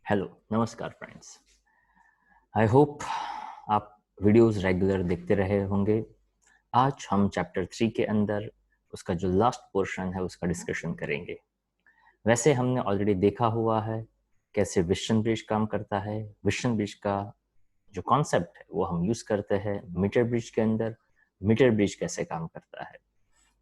Hello नमस्कार friends. I hope आप videos regular देखते रहे होंगे। आज हम चैप्टर 3 के अंदर उसका जो लास्ट पोर्शन है उसका डिस्कशन करेंगे। वैसे हमने ऑलरेडी देखा हुआ है कैसे विशन ब्रिज काम करता है। विशन ब्रिज का जो कॉन्सेप्ट है वो हम यूज करते हैं मीटर ब्रिज के अंदर। मीटर ब्रिज कैसे काम करता है,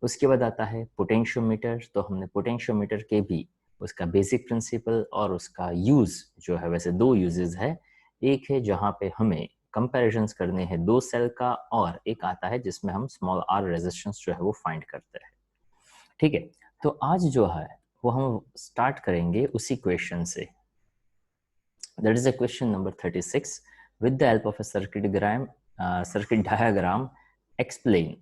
उसके बाद आता है पोटेंशियोमीटर। तो हमने पोटेंशियोमीटर के भी उसका बेसिक प्रिंसिपल और उसका यूज जो है, वैसे दो यूजेस है। एक है जहाँ पे हमें कंपैरिजंस करने हैं दो सेल का, और एक आता है जिसमें हम स्मॉल आर रेजिस्टेंस जो है वो फाइंड करते हैं। ठीक है, तो आज जो है वो हम स्टार्ट करेंगे उसी क्वेश्चन से। That is a question number 36। With the help of a circuit diagram explain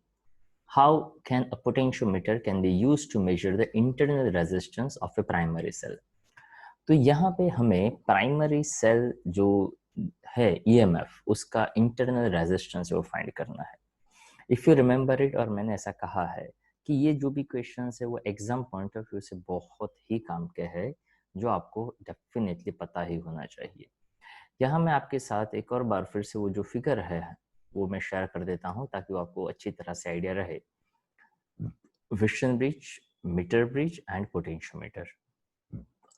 how can a potentiometer can be used to measure the internal resistance of a primary cell। तो यहाँ पे हमें primary cell जो है EMF उसका internal resistance वो find करना है। इफ यू रिमेंबर इट, और मैंने ऐसा कहा है कि ये जो भी क्वेश्चन है वो एग्जाम पॉइंट ऑफ व्यू से बहुत ही काम के है, जो आपको डेफिनेटली पता ही होना चाहिए। यहाँ मैं आपके साथ एक और बार फिर से वो जो फिगर है वो मैं शेयर कर देता हूँ ताकि वो आपको अच्छी तरह से आइडिया रहे। Wheatstone bridge, meter bridge and potentiometer.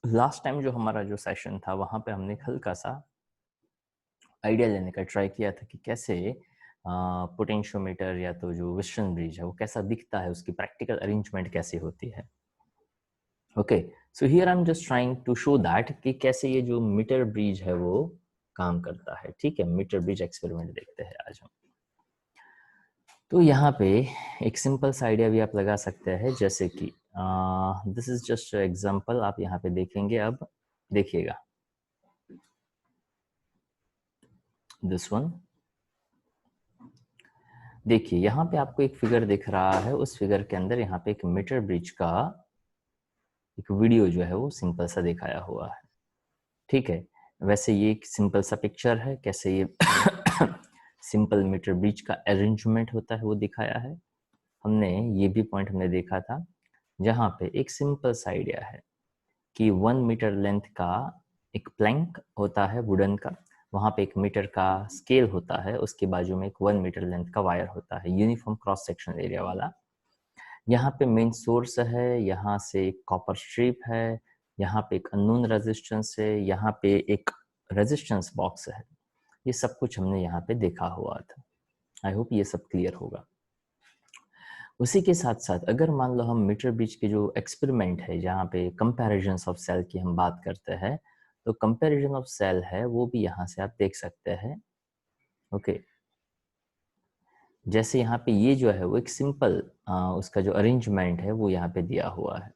Last time जो हमारा जो सेशन था वहां पे हमने हल्का सा आइडिया लेने का ट्राई किया था कि कैसे पोटेंशियोमीटर या तो जो विशन ब्रिज है वो कैसा दिखता है, उसकी प्रैक्टिकल अरेंजमेंट कैसी होती है। Okay, so here I am just trying to show that कि कैसे ये जो मीटर ब्रिज है वो काम करता है। ठीक है, मीटर ब्रिज एक्सपेरिमेंट देखते हैं आज हम। तो यहाँ पे एक सिंपल सा आइडिया भी आप लगा सकते हैं, जैसे कि दिस इज जस्ट एग्जांपल। आप यहाँ पे देखेंगे, अब देखिएगा दिस वन। देखिए यहाँ पे आपको एक फिगर दिख रहा है, उस फिगर के अंदर यहाँ पे एक मीटर ब्रिज का एक वीडियो जो है वो सिंपल सा दिखाया हुआ है। ठीक है, वैसे ये एक सिंपल सा पिक्चर है, कैसे ये सिंपल मीटर ब्रिज का अरेंजमेंट होता है वो दिखाया है। हमने ये भी पॉइंट हमने देखा था जहाँ पे एक सिंपल सा आइडिया है कि 1 मीटर लेंथ का एक प्लैंक होता है वुडन का, वहाँ पे 1 मीटर का स्केल होता है, उसके बाजू में एक 1 मीटर लेंथ का वायर होता है यूनिफॉर्म क्रॉस सेक्शन एरिया वाला। यहाँ पे मेन सोर्स है, यहाँ से एक कॉपर स्ट्रिप है, यहाँ पे एक अननोन रेजिस्टेंस है, यहाँ पे एक रेजिस्टेंस बॉक्स है। ये सब कुछ हमने यहाँ पे देखा हुआ था। आई होप ये सब क्लियर होगा। उसी के साथ साथ अगर मान लो हम मीटर ब्रिज के जो एक्सपेरिमेंट है जहाँ पे कंपैरिजन ऑफ सेल की हम बात करते हैं, तो कंपैरिजन ऑफ सेल है वो भी यहाँ से आप देख सकते हैं। ओके, जैसे यहाँ पे ये जो है वो एक सिंपल उसका जो अरेंजमेंट है वो यहाँ पे दिया हुआ है।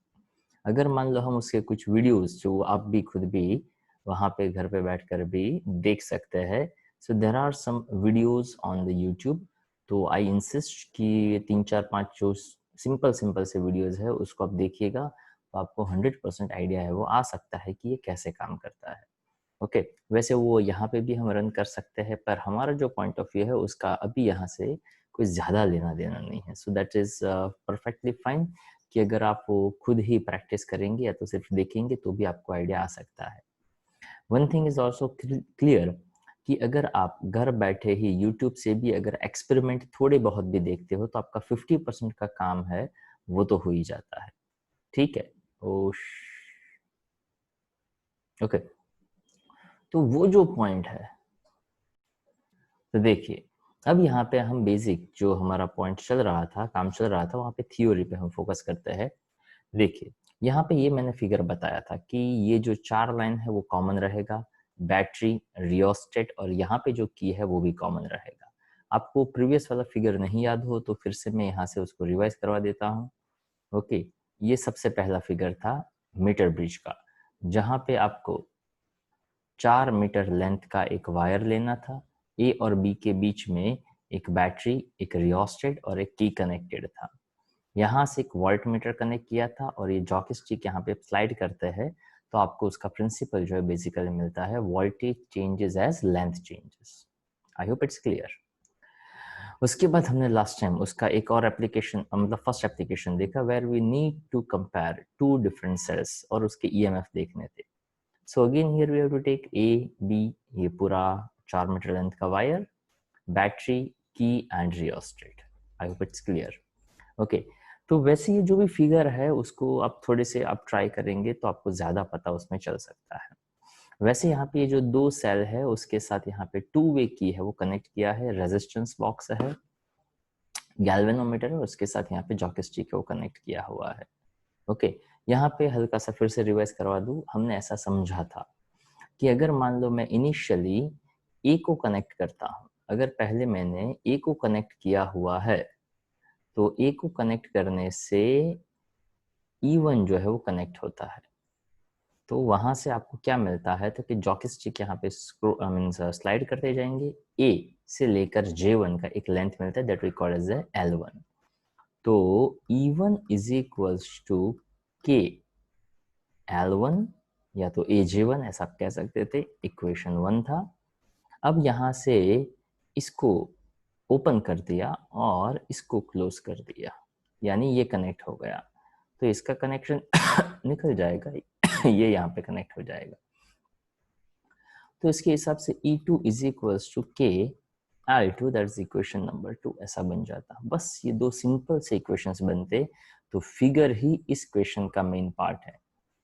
अगर मान लो हम उसके कुछ वीडियोस जो आप भी खुद भी वहाँ पे घर पे बैठकर भी देख सकते हैं, so there are some videos on the YouTube. तो आई इंसिस्ट कि 3 4 5 जो सिंपल सिंपल से वीडियोस है उसको आप देखिएगा, तो आपको 100% आइडिया है वो आ सकता है कि ये कैसे काम करता है। ओके, वैसे वो यहाँ पे भी हम रन कर सकते हैं, पर हमारा जो पॉइंट ऑफ व्यू है उसका अभी यहाँ से कोई ज़्यादा लेना देना नहीं है। So that is perfectly fine कि अगर आप वो खुद ही प्रैक्टिस करेंगे या तो सिर्फ देखेंगे तो भी आपको आइडिया आ सकता है। One thing is also clear कि अगर आप घर बैठे ही यूट्यूब से भी अगर एक्सपेरिमेंट थोड़े बहुत भी देखते हो तो आपका 50% का काम है वो तो हो ही जाता है। ठीक है, ओके, तो वो जो पॉइंट है, तो देखिए अब यहाँ पे हम बेसिक जो हमारा पॉइंट चल रहा था, काम चल रहा था, वहाँ पे थ्योरी पे हम फोकस करते हैं। देखिए यहाँ पे ये मैंने फिगर बताया था कि ये जो 4 लाइन है वो कॉमन रहेगा, बैटरी, रियोस्टेट और यहाँ पे जो की है वो भी कॉमन रहेगा। आपको प्रीवियस वाला फिगर नहीं याद हो तो फिर से मैं यहाँ से उसको रिवाइज करवा देता हूँ। ओके, ये सबसे पहला फिगर था मीटर ब्रिज का, जहाँ पे आपको 4 मीटर लेंथ का एक वायर लेना था, ए और बी के बीच में एक बैटरी, एक रियोस्टेट और एक की कनेक्टेड था। यहाँ से एक वोल्ट मीटर कनेक्ट किया था और ये जॉयस्टिक यहाँ पे स्लाइड करते हैं तो आपको उसका प्रिंसिपल जो है बेसिकली मिलता है, voltage changes as length changes. I hope it's clear. उसके बाद हमने लास्ट टाइम उसका एक और एप्लीकेशन, मतलब फर्स्ट एप्लीकेशन देखा where we need to compare 2 different cells और उसके ईएमएफ देखने थे। So again here we have to take A, B, ये पूरा 4 मीटर लेंथ का वायर, बैटरी, की and rheostat. I hope it's clear. Okay, तो वैसे ये जो भी फिगर है उसको आप थोड़े से आप ट्राई करेंगे तो आपको ज़्यादा पता उसमें चल सकता है. वैसे यहाँ पे ये जो 2 सेल है उसके साथ यहाँ पे 2 वे की है वो कनेक्ट किया है, रेजिस्टेंस बॉक्स है, गैल्वेनोमीटर है, उसके साथ यहाँ पे जॉकी को कनेक्ट किया हुआ है. ओके, यहाँ पे हल्का सा फिर से रिवाइज करवा दूँ. हमने ऐसा समझा था कि अगर मान लो मैं इनिशियली ए को कनेक्ट करता हूँ, अगर पहले मैंने ए को कनेक्ट किया हुआ है तो ए को कनेक्ट करने से E1 जो है वो कनेक्ट होता है. तो वहां से आपको क्या मिलता है, तो कि जॉकी स्टिक यहाँ पे स्लाइड करते जाएंगे, ए से लेकर J1 का एक लेंथ मिलता है, that we call as L1. तो E1 इज इक्वल्स टू के L1 या तो AJ1 ऐसा आप कह सकते थे, इक्वेशन 1 था. अब यहाँ से इसको ओपन कर दिया और इसको क्लोज कर दिया, यानी ये कनेक्ट हो गया, तो इसका कनेक्शन निकल जाएगा, ये यहाँ पे कनेक्ट हो जाएगा. तो इसके हिसाब से E2 इज इक्वल्स टू के L2, दैट्स इक्वेशन नंबर 2, ऐसा बन जाता. बस ये 2 सिंपल से इक्वेशंस बनते तो फिगर ही इस क्वेश्चन का मेन पार्ट है.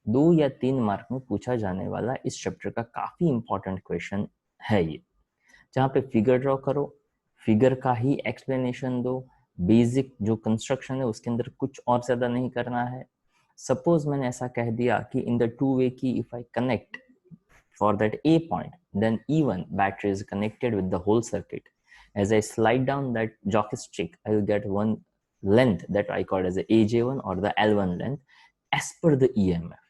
2 या 3 मार्क में पूछा जाने वाला इस चैप्टर का काफी इंपॉर्टेंट क्वेश्चन है ये, जहाँ पे फिगर ड्रॉ करो, फिगर का ही एक्सप्लेनेशन दो, बेसिक जो कंस्ट्रक्शन है उसके अंदर कुछ और ज्यादा नहीं करना है. सपोज मैंने ऐसा कह दिया कि इन द टू वे की if I connect for that A point, then E1 battery is connected with the whole circuit. As I slide down that jockey stick, I will get one length that I call as the AJ1 or the L1 length as per the EMF.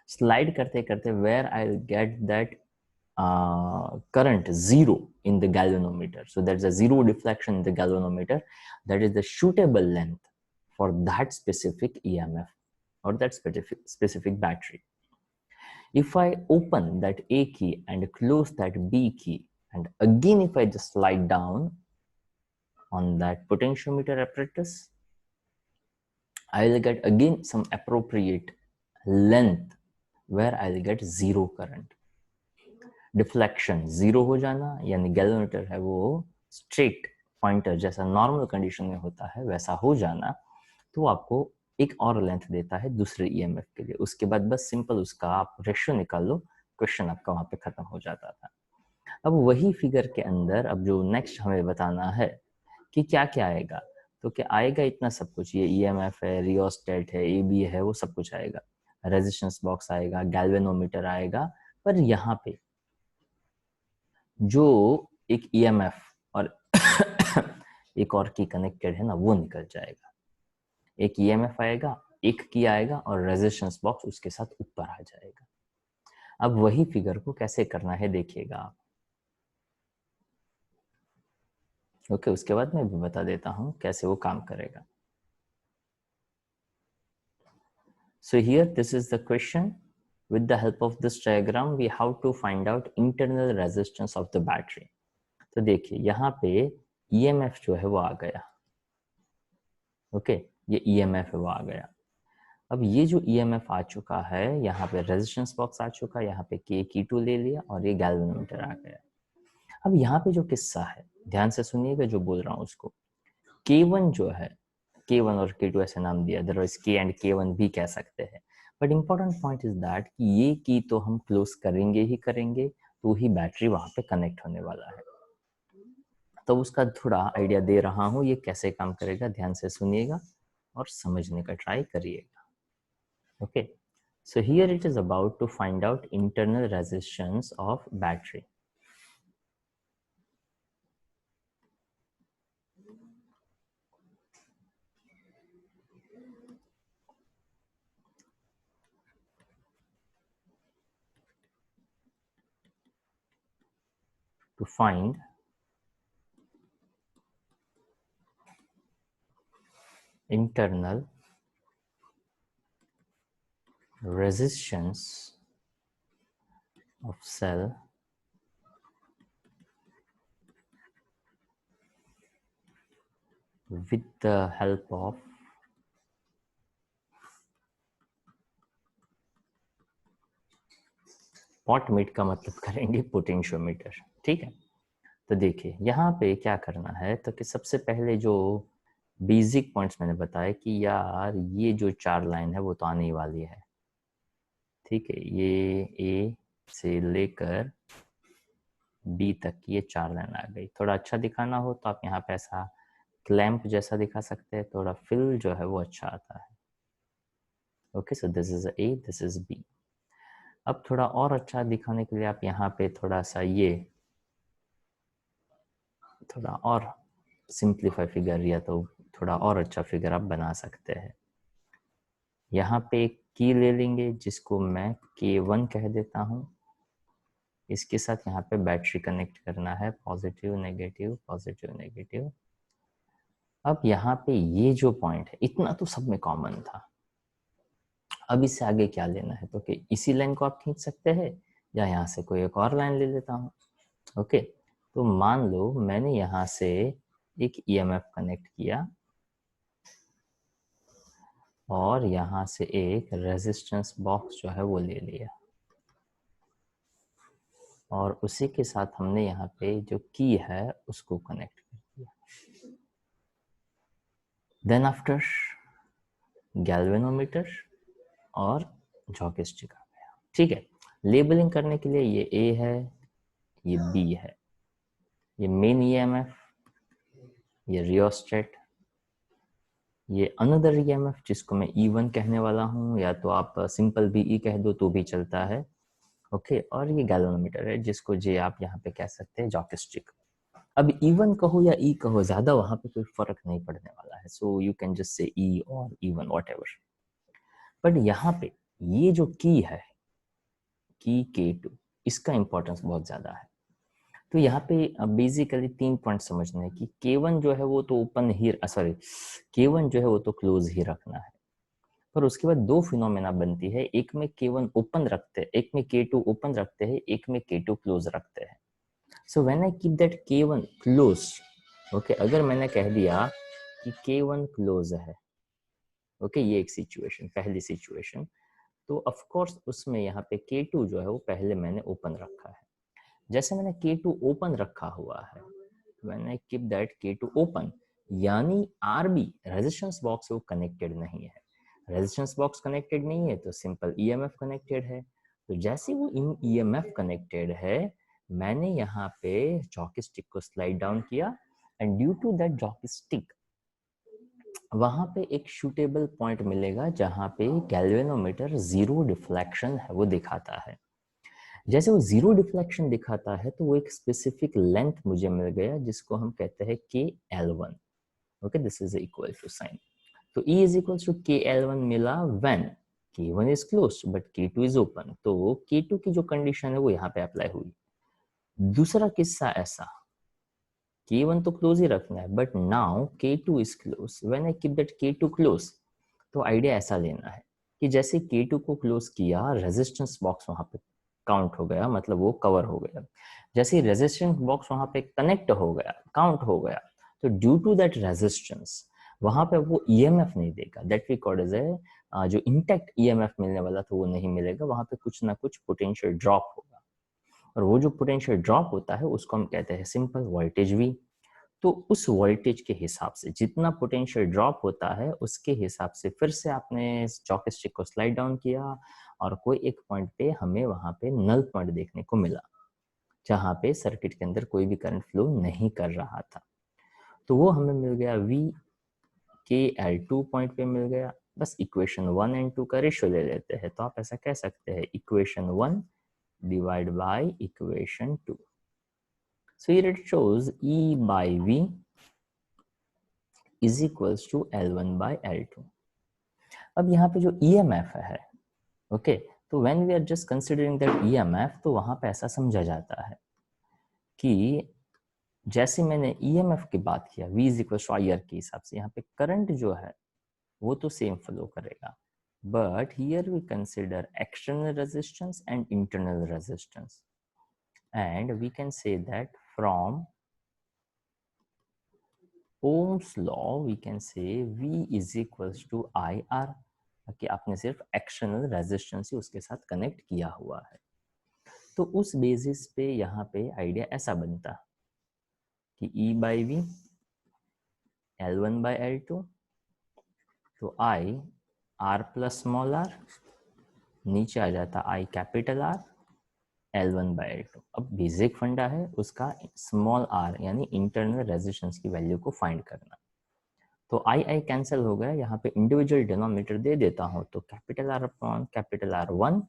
Slide करते करते where I will get that current zero in the galvanometer. So there's a zero deflection in the galvanometer. That is the suitable length for that specific EMF or that specific battery. If I open that A key and close that B key, and again if I just slide down on that potentiometer apparatus, I will get again some appropriate length where I will get zero current. Deflection zero हो जाना, यानी galvanometer है वो straight pointer जैसा normal condition में होता है वैसा हो जाना, तो आपको एक और लेंथ देता है दूसरे ईएमएफ के लिए. उसके बाद बस सिंपल उसका आप रेशियो निकाल लो, क्वेश्चन आपका वहां पे खत्म हो जाता था. अब वही फिगर के अंदर अब जो नेक्स्ट हमें बताना है कि क्या क्या आएगा, तो क्या आएगा इतना सब कुछ, ये ईएमएफ है, रियोस्टेट है, एबी है, वो सब कुछ आएगा, रेजिस्टेंस बॉक्स आएगा, गैल्वेनोमीटर आएगा, पर यहाँ पे जो एक ईएमएफ और एक और की कनेक्टेड है ना, वो निकल जाएगा. एक ईएमएफ आएगा, एक की आएगा और रेजिस्टेंस बॉक्स उसके साथ ऊपर आ जाएगा. अब वही फिगर को कैसे करना है देखिएगा आप. ओके, उसके बाद मैं भी बता देता हूं कैसे वो काम करेगा. So here this is the question. With the help of this diagram we have to find out internal resistance of the battery. तो देखिए यहाँ पे EMF जो है वो आ गया. ओके, ये EMF है वो आ गया. अब ये जो EMF आ चुका है, यहाँ पे रेजिस्टेंस बॉक्स आ चुका है, यहाँ पे K2 ले लिया और ये गैल्वेनोमीटर आ गया. अब यहाँ पे जो किस्सा है ध्यान से सुनिएगा जो बोल रहा हूँ उसको. K1 जो है, K1 और K2 ऐसे नाम दिया, अदरवाइज K एंड K1 भी कह सकते हैं. But important point is that कि ये की तो हम क्लोज करेंगे ही करेंगे, तो ही बैटरी वहां पे कनेक्ट होने वाला है. तो उसका थोड़ा आइडिया दे रहा हूँ ये कैसे काम करेगा, ध्यान से सुनिएगा और समझने का ट्राई करिएगा. Okay, so here it is about to find out internal resistance of battery. To find internal resistance of cell with the help of पॉटमीट का मतलब करेंगे पोटेंशियोमीटर, ठीक है। तो देखिए यहाँ पे क्या करना है, तो कि सबसे पहले जो बेसिक पॉइंट्स मैंने बताया कि यार ये जो 4 लाइन है वो तो आने ही वाली है, ठीक है। ये ए से लेकर बी तक ये 4 लाइन आ गई। थोड़ा अच्छा दिखाना हो तो आप यहाँ पे ऐसा क्लैंप जैसा दिखा सकते हैं, थोड़ा फिल जो है वो अच्छा आता है। Okay, so this is A, this is B. अब थोड़ा और अच्छा दिखाने के लिए आप यहाँ पे थोड़ा सा ये थोड़ा और सिंप्लीफाई फिगर या तो थोड़ा और अच्छा फिगर आप बना सकते हैं। यहाँ पे एक की ले लेंगे जिसको मैं K1 कह देता हूँ। इसके साथ यहाँ पे बैटरी कनेक्ट करना है, पॉजिटिव नेगेटिव पॉजिटिव नेगेटिव। अब यहाँ पे ये जो पॉइंट है इतना तो सब में कॉमन था। अब इससे आगे क्या लेना है, तो कि इसी लाइन को आप खींच सकते हैं या यहाँ से कोई एक और लाइन ले लेता हूँ। ओके, तो मान लो मैंने यहाँ से एक ईएमएफ कनेक्ट किया और यहाँ से एक रेजिस्टेंस बॉक्स जो है वो ले लिया और उसी के साथ हमने यहाँ पे जो की है उसको कनेक्ट कर दिया। देन आफ्टर गैल्वेनोमीटर और जॉयस्टिक आ गया, ठीक है। लेबलिंग करने के लिए ये ए है, ये बी है, ये मेन ईएमएफ, ये रियोस्टेट, ये अनदर ईएमएफ जिसको मैं E1 कहने वाला हूँ, या तो आप सिंपल भी ई कह दो तो भी चलता है। ओके, और ये गैल्वेनोमीटर है जिसको जे आप यहाँ पे कह सकते हैं जॉयस्टिक। अब E1 कहो या ई कहो, ज्यादा वहां पे कोई फर्क नहीं पड़ने वाला है, so you can just say ई और E1 व्हाटएवर। बट यहाँ पे ये जो की है, की K2, इसका इंपॉर्टेंस बहुत ज्यादा है। तो यहाँ पे बेसिकली 3 पॉइंट समझना है कि K1 जो है वो तो ओपन ही, सॉरी, K1 जो है वो तो क्लोज ही रखना है। पर उसके बाद 2 फिनोमेना बनती है, एक में K1 ओपन रखते हैं, एक में K2 ओपन रखते हैं, एक में K2 क्लोज रखते हैं। So when I keep that K1 close, okay, अगर मैंने कह दिया कि K1 क्लोज है, ओके, ये एक सिचुएशन, पहली सिचुएशन, तो ऑफ कोर्स उसमें यहाँ पे K2 जो है वो पहले मैंने ओपन रखा है। जैसे मैंने K2 ओपन रखा हुआ है, when I keep that K2 open, यानी RB रेजिस्टेंस बॉक्स वो कनेक्टेड नहीं है। रेजिस्टेंस बॉक्स कनेक्टेड नहीं है तो सिंपल EMF कनेक्टेड है। तो जैसे वो इन EMF कनेक्टेड है, मैंने यहाँ पे जॉयस्टिक को स्लाइड डाउन किया and due to that joystick वहां पे एक शूटेबल पॉइंट मिलेगा जहां पे गैल्वेनोमीटर जीरो डिफ्लेक्शन है वो दिखाता है। जैसे वो जीरो डिफ्लेक्शन दिखाता है तो वो एक स्पेसिफिक लेंथ मुझे मिल गया जिसको हम कहते हैं KL1। Okay, this is equal to sign. तो E is equal to KL1 मिला when K1 is close but K2 is open. तो K2 की जो कंडीशन है वो यहाँ पे अप्लाई हुई। दूसरा किस्सा ऐसा, K1 तो क्लोज ही रखना है but now K2 is close, when I keep that K2 close, तो आइडिया ऐसा लेना है कि जैसे K2 को क्लोज किया, रेजिस्टेंस बॉक्स वहां पे काउंट हो गया, मतलब वो कवर हो गया। जैसे रेजिस्टेंस बॉक्स वहां पे कनेक्ट हो गया, काउंट हो गया, तो ड्यू टू दैट रेजिस्टेंस वहां पे वो EMF नहीं देगा, that we called as E, जो इंटैक्ट EMF मिलने वाला था वो नहीं मिलेगा, वहां पे कुछ ना कुछ पोटेंशियल ड्रॉप होगा। और वो जो पोटेंशियल ड्रॉप होता है उसको हम कहते हैं सिंपल वोल्टेज V। तो उस वोल्टेज के हिसाब से जितना पोटेंशियल ड्रॉप होता है उसके हिसाब से फिर से आपने जॉयस्टिक को स्लाइड डाउन किया और कोई एक पॉइंट पे हमें वहां पे नल पॉइंट देखने को मिला जहां पे सर्किट के अंदर कोई भी करंट फ्लो नहीं कर रहा था। तो वो हमें मिल गया V KL2 पॉइंट पे मिल गया। बस इक्वेशन 1 एंड 2 का रेशियो ले लेते हैं, तो आप ऐसा कह सकते हैं equation 1 divide by equation 2। So here it shows E by V is equals to L1 by L2। अब यहाँ पे जो EMF है, ओके, तो when we are just considering that EMF, तो वहां पे ऐसा समझा जाता है कि जैसे मैंने EMF की बात किया V is equal to IR के हिसाब से, यहाँ पे करंट जो है वो तो सेम फ्लो करेगा, but here we consider external resistance and internal resistance, and we can say that from Ohm's law we can say V is equals to IR, कि आपने सिर्फ एक्सटर्नल रेजिस्टेंस ही उसके साथ कनेक्ट किया हुआ है। तो उस बेसिस पे यहाँ पे आइडिया ऐसा बनता कि E by we L1 by L2, तो I R plus small r, नीचे आ जाता I capital R L1 by L2। अब बेसिक फंडा है उसका स्मॉल r यानी इंटरनल रेजिस्टेंस की वैल्यू को फाइंड करना। तो आई कैंसिल हो गया, यहाँ पे इंडिविजुअल डिनोमिनेटर दे देता हूँ, तो capital R upon capital R1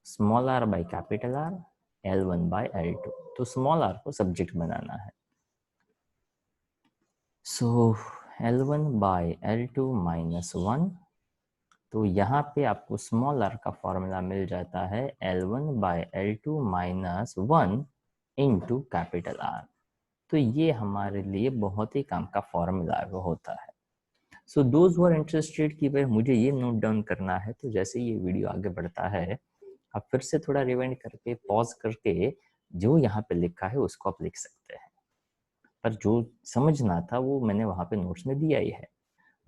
small r by capital R L1 by L2। तो स्मॉल r को सब्जेक्ट बनाना है, सो L1 बाई L2 माइनस 1। तो यहाँ पे आपको स्मॉल r का फॉर्मूला मिल जाता है L1 by L2 minus 1 into capital R। तो ये हमारे लिए बहुत ही काम का फॉर्मूला होता है। So those who are interested कि भाई मुझे ये नोट डाउन करना है, तो जैसे ये वीडियो आगे बढ़ता है आप फिर से थोड़ा रिवाइंड करके पॉज करके जो यहाँ पे लिखा है उसको आप लिख सकते हैं, पर जो समझना था वो मैंने वहाँ पे नोट्स में दिया ही है।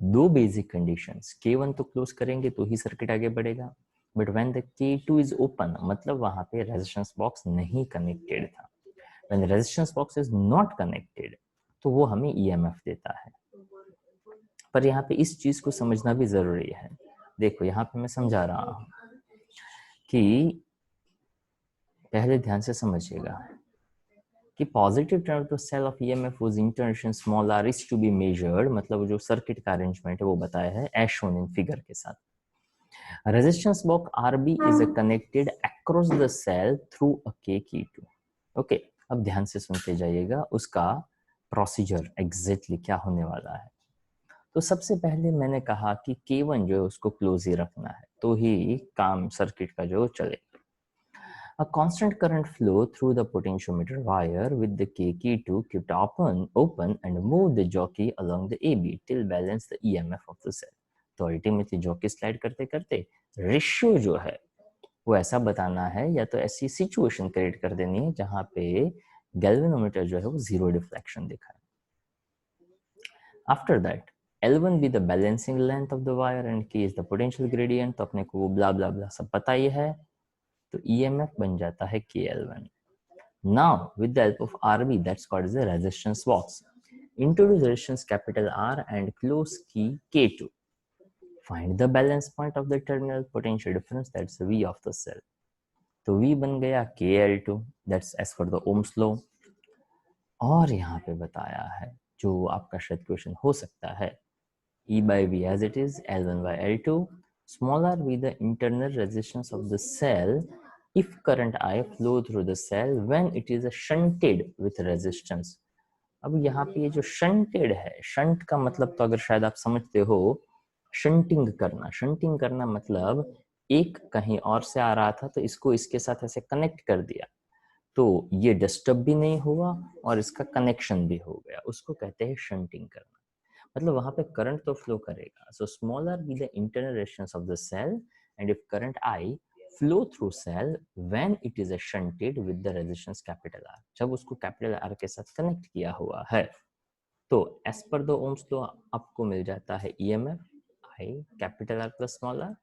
दो बेसिक कंडीशंस, K1 तो क्लोज करेंगे तो ही सर्किट आगे बढ़ेगा, but when the K2 is open मतलब वहाँ पे रेजिस्टेंस बॉक्स नहीं कनेक्टेड था। When resistance box is not connected तो वो हमें EMF देता है। पर यहाँ पे इस चीज को समझना भी जरूरी है। देखो यहाँ पे मैं समझा रहा हूँ कि पहले ध्यान से समझिएगा कि positive term of the cell of EMF was internal small r is to be measured, मतलब जो सर्किट का अरेंजमेंट है वो बताया है एज शोन इन फिगर के साथ। Resistance box RB is connected across the cell through a K2। Okay, अब ध्यान से सुनते जाइएगा उसका प्रोसीजर एग्जैक्टली क्या होने वाला है। तो सबसे पहले मैंने कहा कि K1 जो है उसको क्लोज ही रखना है तो ही काम सर्किट का जो चले। A constant current flow through the potentiometer wire with the K2 kept open and move the jockey along the AB till balance the EMF of the cell। तो अल्टीमेटली जॉकी स्लाइड करते करते ratio जो है वो ऐसा बताना है या तो ऐसी सिचुएशन क्रिएट कर देनी है जहां पे गैल्वेनोमीटर जो है वो जीरो डिफ्लेक्शन दिखाए। After that L1 be the balancing length of the wire and K is the potential gradient। तो अपने को वो ब्ला ब्ला ब्ला सब पता ही है, तो EMF बन जाता है KL1। Now with the help of RB, that's called as the resistance box, introduce resistance capital R and close key K2, find the balance point of the terminal potential difference, that's V of the cell। तो V बन गया KL2, that's as per the Ohm's law। और यहाँ पे बताया है जो आपका शायद क्वेश्चन हो सकता है, E by V as it is, L1 by L2, smaller V the internal resistance of the cell if current I flow through the cell when it is shunted with resistance। अब यहाँ पे ये जो shunted है, shunt का मतलब तो अगर शायद आप समझते हो शंटिंग करना मतलब एक कहीं और से आ रहा था तो इसको इसके साथ ऐसे कनेक्ट कर दिया तो ये डिस्टर्ब भी नहीं हुआ और इसका कनेक्शन भी हो गया, उसको कहते हैं शंटिंग करना। मतलब वहां पे करंट तो फ्लो करेगा। So smaller be the internal resistance of the cell and if current I flow through cell when it is shunted with the resistance capital R, जब उसको कैपिटल आर के साथ कनेक्ट किया हुआ है तो as per the Ohm's law आपको मिल जाता है EMF I capital R plus small r,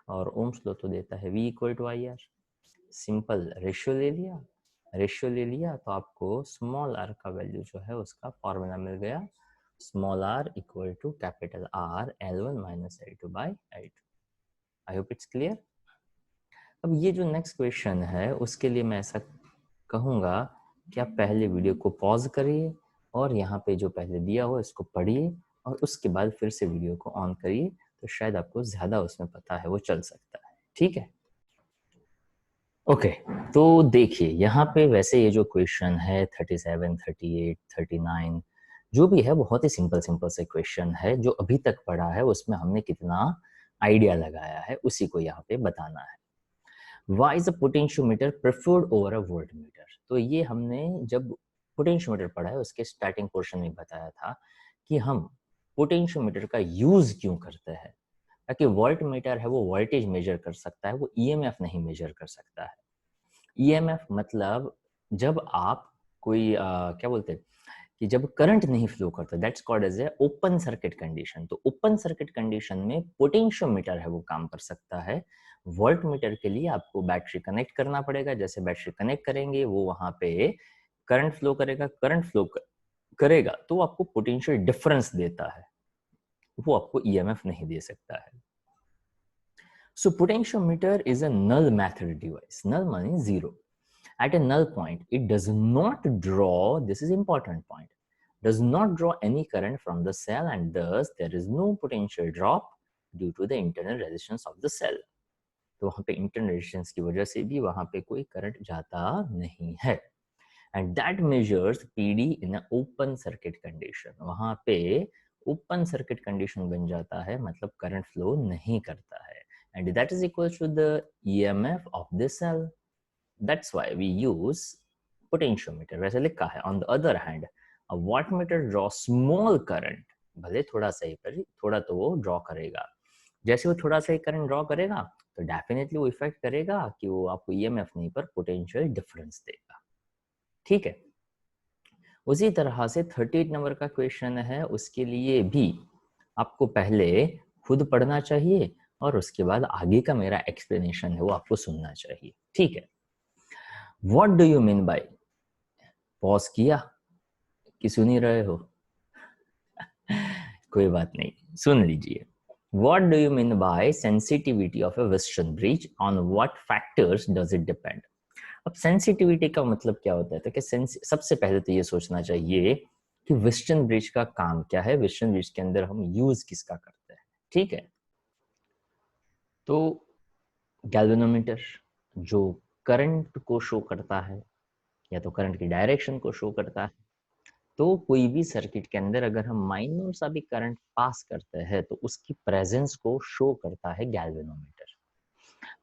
और ओम्स लॉ तो देता है V equal to I R. Simple ratio ले लिया तो आपको स्मॉल r का वैल्यू जो है उसका फॉर्मूला मिल गया, small r equal to capital R L1 minus L2 by L2। I hope it's clear. अब ये जो नेक्स्ट क्वेश्चन है उसके लिए मैं ऐसा कहूँगा कि आप पहले वीडियो को पॉज करिए और यहाँ पे जो पहले दिया हो इसको पढ़िए और उसके बाद फिर से वीडियो को ऑन करिए, तो शायद आपको ज़्यादा उसमें पता है वो चल सकता है। ठीक है, ओके तो देखिए यहाँ पे वैसे ये जो क्वेश्चन है 37, 38, 39 जो भी है बहुत ही सिंपल से क्वेश्चन है, जो अभी तक पढ़ा है उसमें हमने कितना आइडिया लगाया है उसी को यहाँ पे बताना है। Why is a potentiometer preferred over a voltmeter? तो ये हमने जब पोटेंशियोमीटर पढ़ा है उसके स्टार्टिंग पोर्शन में बताया था कि हम पोटेंशियोमीटर का यूज क्यों करते हैं, ताकि वोल्टमीटर है वो वोल्टेज मेजर कर सकता है, वो EMF नहीं मेजर कर सकता है। EMF मतलब जब आप कोई क्या बोलते हैं कि जब करंट नहीं फ्लो करता, that's called as a open circuit condition. तो ओपन सर्किट कंडीशन में पोटेंशियोमीटर है वो काम कर सकता है, वोल्ट मीटर के लिए आपको बैटरी कनेक्ट करना पड़ेगा, जैसे बैटरी कनेक्ट करेंगे वो वहां पे करंट फ्लो करेगा, करंट फ्लो करेगा तो आपको पोटेंशियल डिफरेंस देता है, वो आपको ईएमएफ नहीं दे सकता है। So potentiometer is a null method device. Null means zero. At a null point, it does not draw, this is important point, does not draw any current from the cell, and thus there is no potential drop due to the internal resistance of the cell. तो वहाँ पे internal resistance की वजह से भी वहाँ पे कोई current जाता नहीं है. And that measures PD in an open circuit condition. वहाँ पे open circuit condition बन जाता है, मतलब current flow नहीं करता है. And that is equal to the EMF of the cell. That's why we use potentiometer. वैसे लिखा है. On the other hand, a wattmeter draws small current. भले थोड़ा सा ही पर थोड़ा तो वो ड्रॉ करेगा. जैसे वो थोड़ा सा ही करंट ड्रॉ करेगा तो डेफिनेटली वो इफेक्ट करेगा कि वो आपको ईएमएफ नहीं पर पोटेंशियल डिफरेंस देगा. ठीक है. उसी तरह से 38 नंबर का क्वेश्चन है, उसके लिए भी आपको पहले खुद पढ़ना चाहिए और उसके बाद आगे का मेरा एक्सप्लेनेशन है वो आपको सुनना चाहिए. ठीक है. What do you mean by, pause किया कि सुन ही रहे हो? कोई बात नहीं, सुन लीजिए. What do you mean by sensitivity of a western bridge, on what factors does it depend? अब सेंसिटिविटी का मतलब क्या होता है? तो कि सबसे पहले तो ये सोचना चाहिए कि वेस्टर्न ब्रिज का काम क्या है, वेस्टर्न ब्रिज के अंदर हम यूज किसका करते हैं. ठीक है. तो गैल्वेनोमीटर जो करंट को शो करता है या तो करंट की डायरेक्शन को शो करता है. तो कोई भी सर्किट के अंदर अगर हम माइनर सा भी करंट पास करते हैं तो उसकी प्रेजेंस को शो करता है गैल्वेनोमीटर.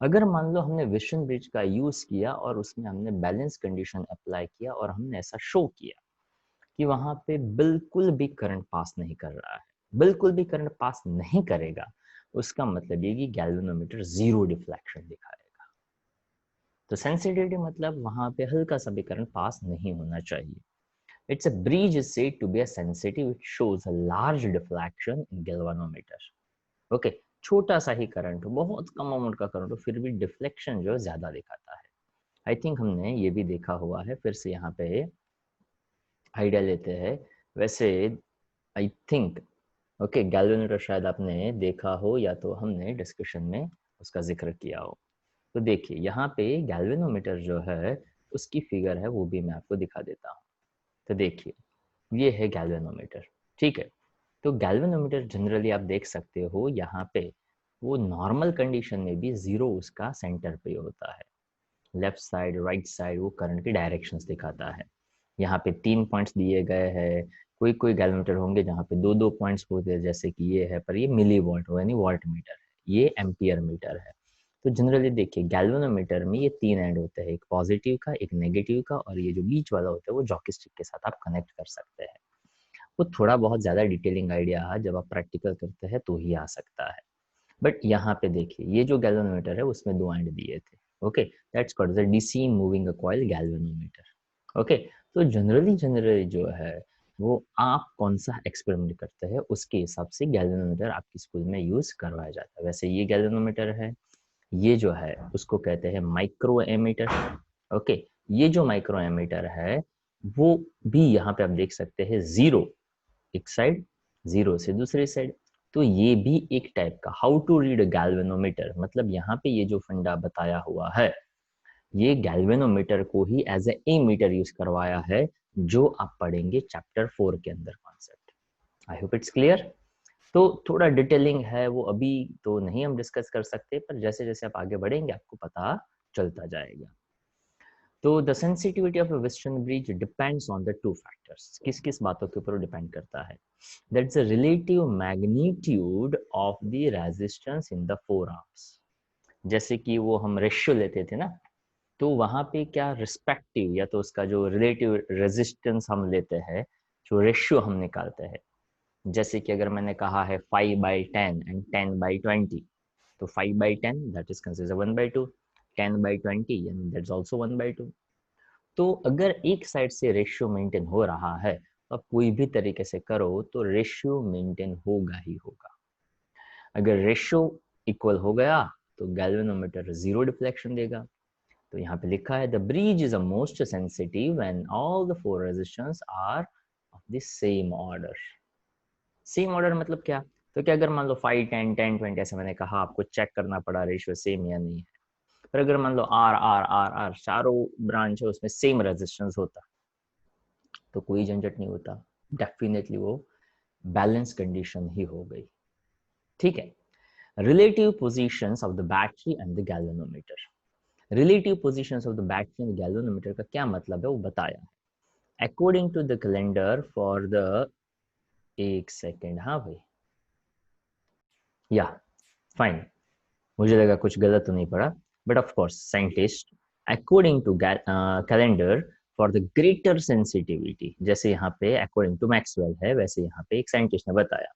अगर मान लो हमने विशन ब्रिज का यूज किया और उसमें हमने बैलेंस कंडीशन अप्लाई किया और हमने ऐसा शो किया कि वहां पे बिल्कुल भी करंट पास नहीं कर रहा है, बिल्कुल भी करंट पास नहीं करेगा, उसका मतलब ये कि गैल्वेनोमीटर जीरो डिफ्लेक्शन दिखाएगा. तो सेंसिटिविटी मतलब वहां पे हल्का सा भी करंट पास नहीं होना चाहिए. It's a bridge is said to be a sensitive which shows a large deflection in galvanometer. Okay, छोटा सा ही करंट हो, बहुत कम अमाउंट का करंट हो, फिर भी डिफ्लेक्शन जो ज्यादा दिखाता है. आई थिंक हमने ये भी देखा हुआ है, फिर से यहाँ पे आइडिया लेते हैं. वैसे आई थिंक ओके गैल्वेनोमीटर शायद आपने देखा हो या तो हमने डिस्कशन में उसका जिक्र किया हो. तो देखिए यहाँ पे गैल्वेनोमीटर जो है उसकी फिगर है वो भी मैं आपको दिखा देता हूँ. तो देखिए ये है गैल्वेनोमीटर. ठीक है. तो गैल्वेनोमीटर जनरली आप देख सकते हो यहाँ पे वो नॉर्मल कंडीशन में भी जीरो उसका सेंटर पे होता है. लेफ्ट साइड राइट साइड वो करंट की डायरेक्शंस दिखाता है. यहाँ पे 3 पॉइंट्स दिए गए हैं. कोई कोई गैल्वेनोमीटर होंगे जहाँ पे 2-2 पॉइंट्स होते हैं जैसे कि ये है, पर ये मिली वॉल्ट यानी वॉल्ट मीटर है, ये एम्पियर मीटर है. तो जनरली देखिए गैल्वेनोमीटर में ये 3 एंड होते हैं, एक पॉजिटिव का, एक नेगेटिव का, और ये जो बीच वाला होता है वो जॉकी स्टिक के साथ आप कनेक्ट कर सकते हैं. वो थोड़ा बहुत ज्यादा डिटेलिंग आइडिया जब आप प्रैक्टिकल करते हैं तो ही आ सकता है. बट यहाँ पे देखिए ये जो गैल्वेनोमीटर है उसमें 2 एंड दिए थे. Okay, that's called the DC moving a coil galvanometer. Okay, तो जनरली जो है वो आप कौन सा एक्सपेरिमेंट करते हैं उसके हिसाब से गैल्वेनोमीटर आपके स्कूल में यूज करवाया जाता है. वैसे ये गैल्वेनोमीटर है, ये जो है उसको कहते हैं माइक्रो एमीटर. ओके, ये जो माइक्रो एमीटर है वो भी यहाँ पे आप देख सकते हैं जीरो एक साइड, जीरो से दूसरी साइड. तो ये भी एक टाइप का हाउ टू रीड गैल्वेनोमीटर, मतलब यहाँ पे ये जो फंडा बताया हुआ है ये गैल्वेनोमीटर को ही एज ए मीटर यूज करवाया है, जो आप पढ़ेंगे चैप्टर 4 के अंदर concept. I hope it's clear. तो थोड़ा डिटेलिंग है वो अभी तो नहीं हम डिस्कस कर सकते, पर जैसे जैसे आप आगे बढ़ेंगे आपको पता चलता जाएगा. तो the sensitivity of a western bridge depends on the two factors. किस किस बातों के ऊपर डिपेंड करता है? That's the relative magnitude of the resistance in the four arms. जैसे कि वो हम रेशियो लेते थे ना, तो वहां पे क्या रिस्पेक्टिव या तो उसका जो रिलेटिव रेजिस्टेंस हम लेते हैं, जो रेशियो हम निकालते हैं. जैसे कि अगर मैंने कहा है 5/10 एंड 10/20, तो 5/10 दैट इज कंसिडर्ड 1/2, 10/20 यानी दैट्स आल्सो 1/2. तो अगर एक साइड से रेशियो मेंटेन हो रहा है तो आप कोई भी तरीके से करो तो रेशियो मेंटेन होगा ही होगा. अगर रेशियो इक्वल हो गया तो गैल्वेनोमीटर 0 डिफ्लेक्शन देगा। तो यहाँ पे लिखा है the bridge is a most sensitive when all the 4 resistance R of the same order. Same order मतलब क्या? तो क्या अगर मान लो 5 10 10 20 ऐसे मैंने कहा, आपको चेक करना पड़ा रेशियो सेम या नहीं है। पर अगर मान लो आर आर आर आर चारों ब्रांच है उसमें सेम रेजिस्टेंस होता तो कोई झंझट नहीं होता, डेफिनेटली वो बैलेंस कंडीशन ही हो गई। ठीक है। Relative positions of the battery and the galvanometer. Relative positions of the battery and galvanometer का क्या मतलब है वो बताया। According to the Callendar for the, एक सेकेंड, हाँ भाई, या फाइन, मुझे लगा कुछ गलत तो नहीं पड़ा, but of course scientist according to Callendar for the greater sensitivity, जैसे यहाँ पे अकॉर्डिंग टू मैक्सवेल है वैसे यहाँ पे एक साइंटिस्ट ने बताया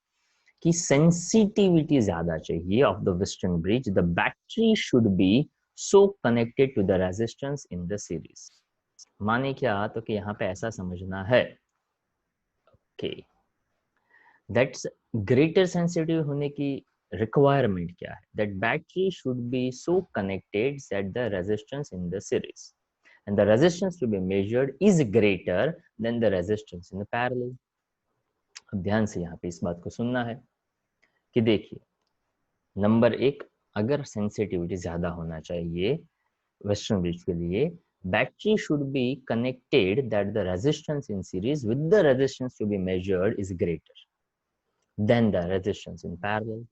कि सेंसिटिविटी ज्यादा चाहिए of the Wheatstone bridge, the battery should be so connected to the resistance in the series. माने क्या, तो कि यहाँ पे ऐसा समझना है कि दैट्स ग्रेटर सेंसिटिव होने की रिक्वायरमेंट क्या है, that battery should be so connected that the resistance in the series and the resistance to be measured is greater than the resistance in the parallel। अब ध्यान से यहाँ पे इस बात को सुनना है कि देखिए, नंबर एक, अगर सेंसिटिविटी ज्यादा होना चाहिए वेस्टर्न ब्रिज के लिए, battery should be connected that the resistance in series with the resistance to be measured is greater than the resistance in parallel.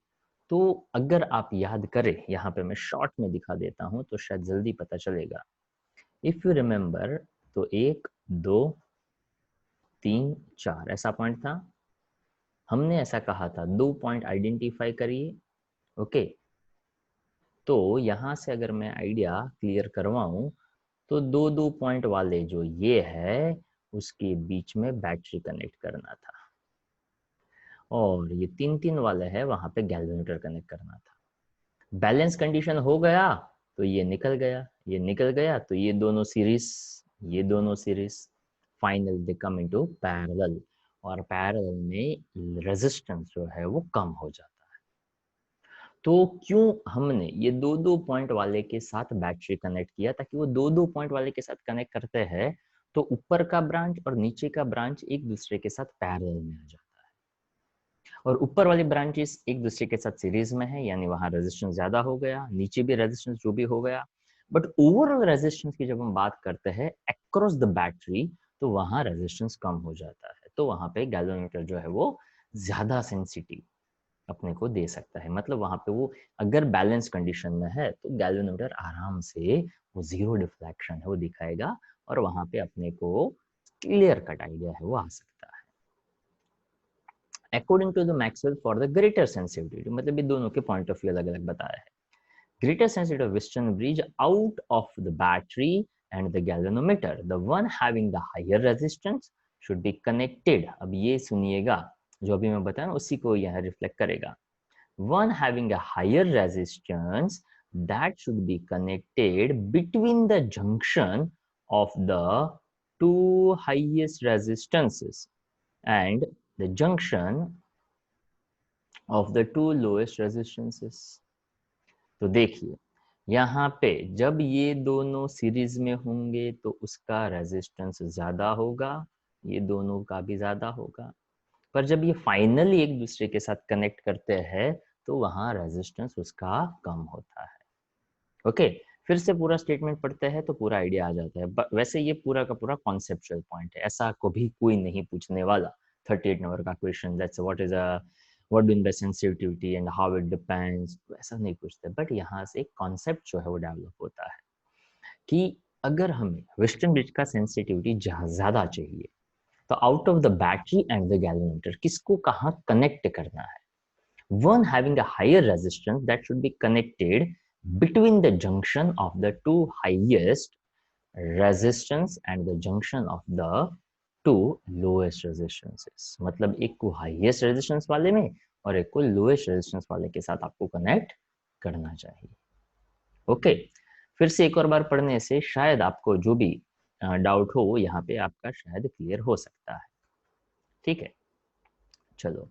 तो अगर आप याद करें, यहाँ पे मैं शॉर्ट में दिखा देता हूँ तो शायद जल्दी पता चलेगा। इफ यू रिमेंबर, तो 1 2 3 4 ऐसा पॉइंट था। हमने ऐसा कहा था 2 पॉइंट आइडेंटिफाई करिए। ओके, तो यहां से अगर मैं आइडिया क्लियर करवाऊं तो 2 पॉइंट वाले जो ये है उसके बीच में बैटरी कनेक्ट करना था, और ये 3 वाले है वहां पे गैल्वेनोमीटर कनेक्ट करना था। बैलेंस कंडीशन हो गया तो ये निकल गया, ये निकल गया तो ये दोनों सीरीज, ये दोनों सीरीज फाइनल दे कम इनटू पैरेलल, और पैरेलल में रेजिस्टेंस जो है वो कम हो जाता है। तो क्यों हमने ये 2 पॉइंट वाले के साथ बैटरी कनेक्ट किया, ताकि वो 2 पॉइंट वाले के साथ कनेक्ट करते हैं तो ऊपर का ब्रांच और नीचे का ब्रांच एक दूसरे के साथ पैरेलल में आ जाता है, और ऊपर वाली ब्रांचेस एक दूसरे के साथ सीरीज में है, यानी वहां रेजिस्टेंस ज्यादा हो गया, नीचे भी रेजिस्टेंस जो भी हो गया। बट ओवरऑल रेजिस्टेंस की जब हम बात करते हैं अक्रॉस द बैटरी, तो वहां रेजिस्टेंस कम हो जाता है, तो वहां पे गैल्वेनोमीटर जो है वो ज्यादा सेंसिटिव अपने को दे सकता है। मतलब वहां पे वो अगर बैलेंस कंडीशन में है तो गैल्वेनोमीटर आराम से वो 0 डिफ्लेक्शन है वो दिखाएगा, और वहां पे अपने को क्लियर कट आइडिया है वो आ सकता है। According to the Maxwell for the greater sensitivity, मतलब ये दोनों के पॉइंट ऑफ व्यू अलग अलग बताया है। Greater sensitivity of Wheatstone bridge out of the battery and the galvanometer, the one having the higher resistance should be connected. अब ये सुनिएगा, जो अभी मैं बताया उसी को यह रिफ्लेक्ट करेगा। one having a higher resistance that should be connected between the junction of the 2 highest resistances and the junction of the 2 lowest resistances। तो देखिए यहाँ पे जब ये दोनों सीरीज में होंगे तो उसका रेजिस्टेंस ज्यादा होगा, ये दोनों का भी ज्यादा होगा। पर जब ये फाइनली एक दूसरे के साथ कनेक्ट करते हैं तो वहां रेजिस्टेंस उसका कम होता है। ओके, फिर से पूरा स्टेटमेंट पढ़ते हैं तो पूरा आइडिया आ जाता है। वैसे ये पूरा का पूरा कॉन्सेप्चुअल पॉइंट है, ऐसा कभी कोई नहीं पूछने वाला 38 नंबर का question, that's what is a what do by sensitivity and how it depends, ऐसा नहीं पूछते। बट यहाँ से एक कॉन्सेप्ट जो है वो डेवलप होता है कि अगर हमें वेस्टर्न ब्रिज का सेंसिटिविटी ज्यादा चाहिए तो out of the battery and the galvanometer किसको कहाँ कनेक्ट करना है। One having a higher resistance that should be connected between the junction of the 2 highest resistance and the junction of the 2 lowest resistances। मतलब एक को highest resistance वाले में और एक को lowest resistance वाले के साथ आपको कनेक्ट करना चाहिए। ओके, फिर से एक और बार पढ़ने से शायद आपको जो भी डाउट हो यहाँ पे आपका शायद क्लियर हो सकता है। ठीक है, चलो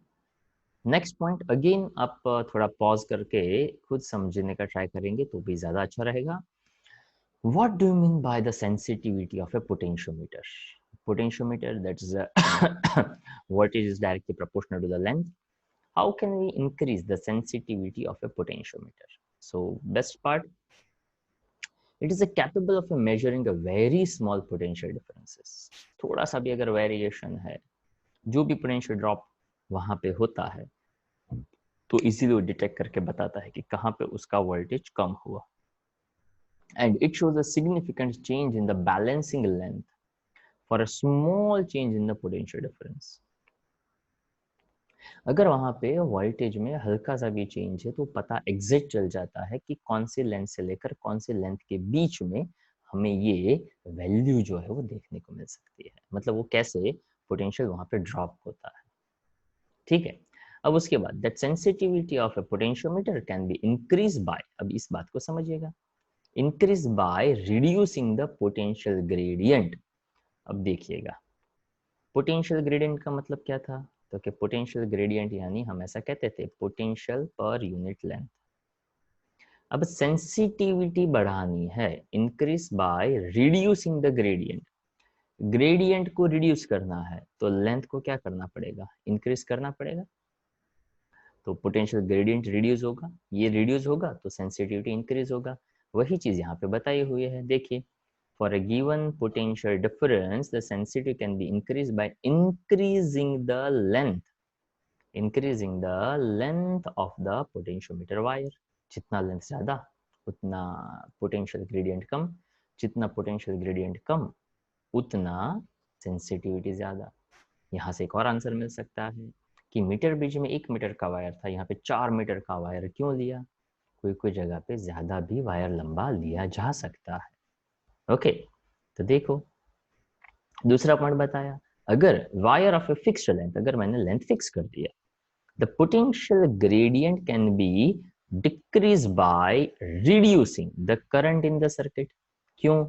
नेक्स्ट पॉइंट अगेन आप थोड़ा पॉज करके खुद समझने का ट्राई करेंगे तो भी ज्यादा अच्छा रहेगा. What do you mean by the sensitivity of a potentiometer? Potentiometer, that is a voltage is directly proportional to the length. How can we increase the sensitivity of a potentiometer? So best part, it is a capable of measuring a very small potential differences. थोड़ा सा भी अगर variation है, जो भी potential drop वहाँ पे होता है, तो इजीली वो डिटेक्ट करके बताता है कि कहाँ पे उसका वोल्टेज कम हुआ. And it shows a significant change in the balancing length for a small change in the potential difference. अगर वहां पे वोल्टेज में हल्का सा भी चेंज है तो पता एग्जैक्ट चल जाता है कि कौन सी लेंथ से लेकर कौन सी लेंथ के बीच में हमें ये वैल्यू जो है वो देखने को मिल सकती है. मतलब वो कैसे पोटेंशियल वहां पे ड्रॉप होता है. ठीक है. अब उसके बाद that sensitivity of A potentiometer can be increase by, अब इस बात को समझिएगा, increase by reducing the potential gradient. अब देखिएगा पोटेंशियल ग्रेडियंट का मतलब क्या था, तो कि पोटेंशियल ग्रेडियंट यानी हम ऐसा कहते थे पोटेंशियल पर यूनिट लेंथ. अब सेंसिटिविटी बढ़ानी है, increase by reducing the gradient. Gradient को रिड्यूस करना है तो लेंथ को क्या करना पड़ेगा, इंक्रीज करना पड़ेगा. तो पोटेंशियल ग्रेडियंट रिड्यूस होगा, ये रिड्यूस होगा तो सेंसिटिविटी इंक्रीज होगा. वही चीज यहाँ पे बताई हुई है. देखिए, for a given potential difference, the sensitivity can be increased by increasing the length of the potentiometer wire. जितना लेंथ ज्यादा उतना पोटेंशियल ग्रेडियंट कम, जितना पोटेंशियल ग्रेडियंट कम उतना सेंसिटिविटी ज्यादा. यहाँ से एक और आंसर मिल सकता है कि मीटर ब्रिज में 1 मीटर का वायर था, यहाँ पे 4 मीटर का वायर क्यों लिया. कोई कोई जगह पे ज्यादा भी वायर लंबा लिया जा सकता है. ओके, तो देखो दूसरा पॉइंट बताया, अगर wire of a fixed length, अगर मैंने लेंथ फिक्स कर दिया, the potential gradient can be decrease by reducing the current in the circuit. क्यों,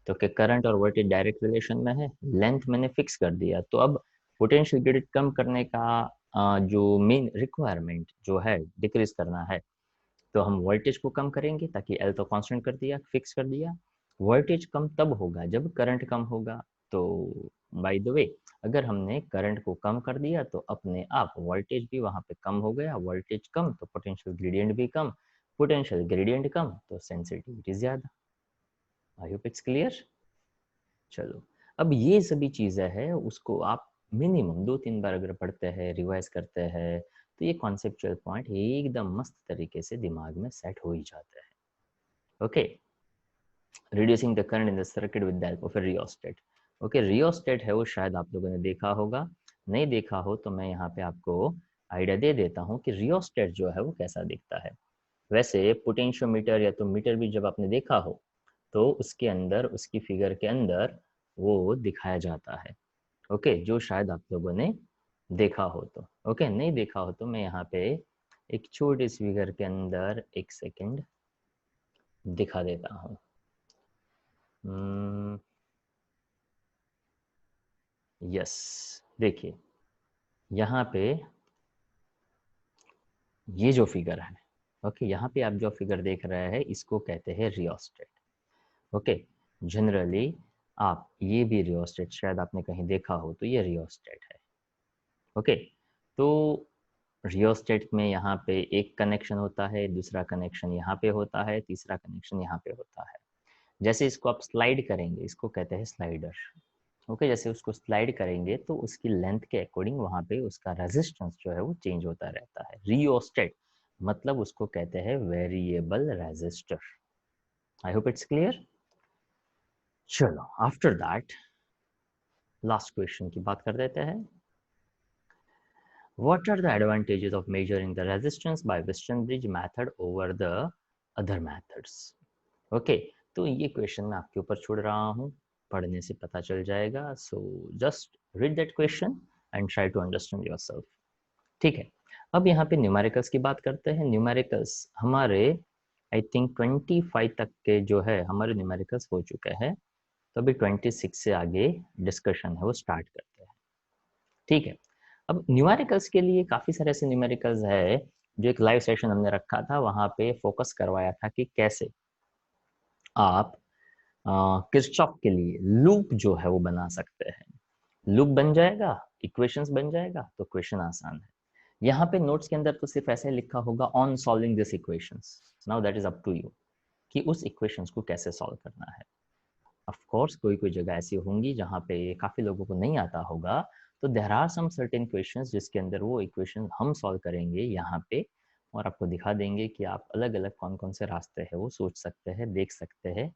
तो कि करंट और वोल्टेज डायरेक्ट रिलेशन में है, लेंथ मैंने फिक्स कर दिया, तो अब पोटेंशियल ग्रेडियंट कम करने का जो मेन रिक्वायरमेंट जो है डिक्रीज करना है, तो हम वोल्टेज को कम करेंगे, ताकि एल तो कांस्टेंट कर दिया, फिक्स कर दिया. वोल्टेज कम तब होगा जब करंट कम होगा. तो बाय द वे, अगर हमने करंट को कम कर दिया तो अपने आप वोल्टेज भी वहां पे कम हो गया. वोल्टेज कम तो पोटेंशियल ग्रेडियंट भी कम, पोटेंशियल ग्रेडियंट कम तो सेंसिटिविटी ज्यादा. आई होप इट्स क्लियर. चलो, अब ये सभी चीजें हैं उसको आप मिनिमम 2-3 बार अगर पढ़ते हैं, रिवाइज करते हैं, तो ये कॉन्सेप्चुअल पॉइंट एकदम मस्त तरीके से दिमाग में सेट हो ही जाते हैं. Okay, reducing the current in the circuit with the help of A rheostat. Okay, rheostat है वो शायद आप लोगों ने देखा होगा, नहीं देखा हो तो मैं यहाँ पे आपको आइडिया दे देता हूँ कि रियोस्टेट जो है वो कैसा दिखता है. वैसे पोटेंशियोमीटर या तो मीटर भी जब आपने देखा हो तो उसके अंदर, उसकी फिगर के अंदर वो दिखाया जाता है. ओके, जो शायद आप लोगों ने देखा हो तो. ओके, नहीं देखा हो तो मैं यहाँ पे एक छोटी सी फिगर के अंदर एक सेकंड दिखा देता हूँ. यस, देखिए यहाँ पे ये जो फिगर है, ओके, यहाँ पे आप जो फिगर देख रहे हैं इसको कहते हैं रियोस्टेट. ओके, जनरली आप ये भी रियोस्टेट शायद आपने कहीं देखा हो तो ये रियोस्टेट है. ओके, तो रियोस्टेट में यहाँ पे एक कनेक्शन होता है, दूसरा कनेक्शन यहाँ पे होता है, तीसरा कनेक्शन यहाँ पे होता है. जैसे इसको आप स्लाइड करेंगे, इसको कहते हैं स्लाइडर. ओके, जैसे उसको स्लाइड करेंगे तो उसकी लेंथ के अकॉर्डिंग वहाँ पे उसका रेजिस्टेंस जो है वो चेंज होता रहता है. रियोस्टेट मतलब उसको कहते हैं variable resistor. I hope it's clear. चलो, आफ्टर दैट लास्ट क्वेश्चन की बात कर देते हैं. What are the advantages of measuring the resistance by Western Bridge method over the other methods? Okay, तो ये क्वेश्चन मैं आपके ऊपर छोड़ रहा हूँ, पढ़ने से पता चल जाएगा. So just read that question and try to understand yourself. ठीक है, अब यहाँ पे न्यूमेरिकल्स की बात करते हैं. न्यूमेरिकल्स हमारे आई थिंक 25 तक के जो है हमारे न्यूमेरिकल्स हो चुके हैं, तो अभी 26 से आगे डिस्कशन है वो स्टार्ट करते हैं. ठीक है, अब न्यूमेरिकल्स के लिए काफ़ी सारे ऐसे न्यूमेरिकल्स है जो एक लाइव सेशन हमने रखा था, वहाँ पे फोकस करवाया था कि कैसे आप किरचॉफ के लिए लूप जो है वो बना सकते हैं। लूप बन जाएगा, इक्वेशंस बन जाएगा, तो क्वेश्चन आसान है। यहाँ पे नोट्स के अंदर तो सिर्फ ऐसे लिखा होगा on solving this equations, now that is up to you कि उस इक्वेशंस को कैसे सॉल्व करना है। ऑफ कोर्स कोई कोई जगह ऐसी होंगी जहाँ पे काफ़ी लोगों को नहीं आता होगा, तो there are some certain questions जिसके अंदर वो इक्वेशन हम सॉल्व करेंगे यहाँ पे और आपको दिखा देंगे कि आप अलग अलग कौन कौन से रास्ते हैं वो सोच सकते हैं, देख सकते हैं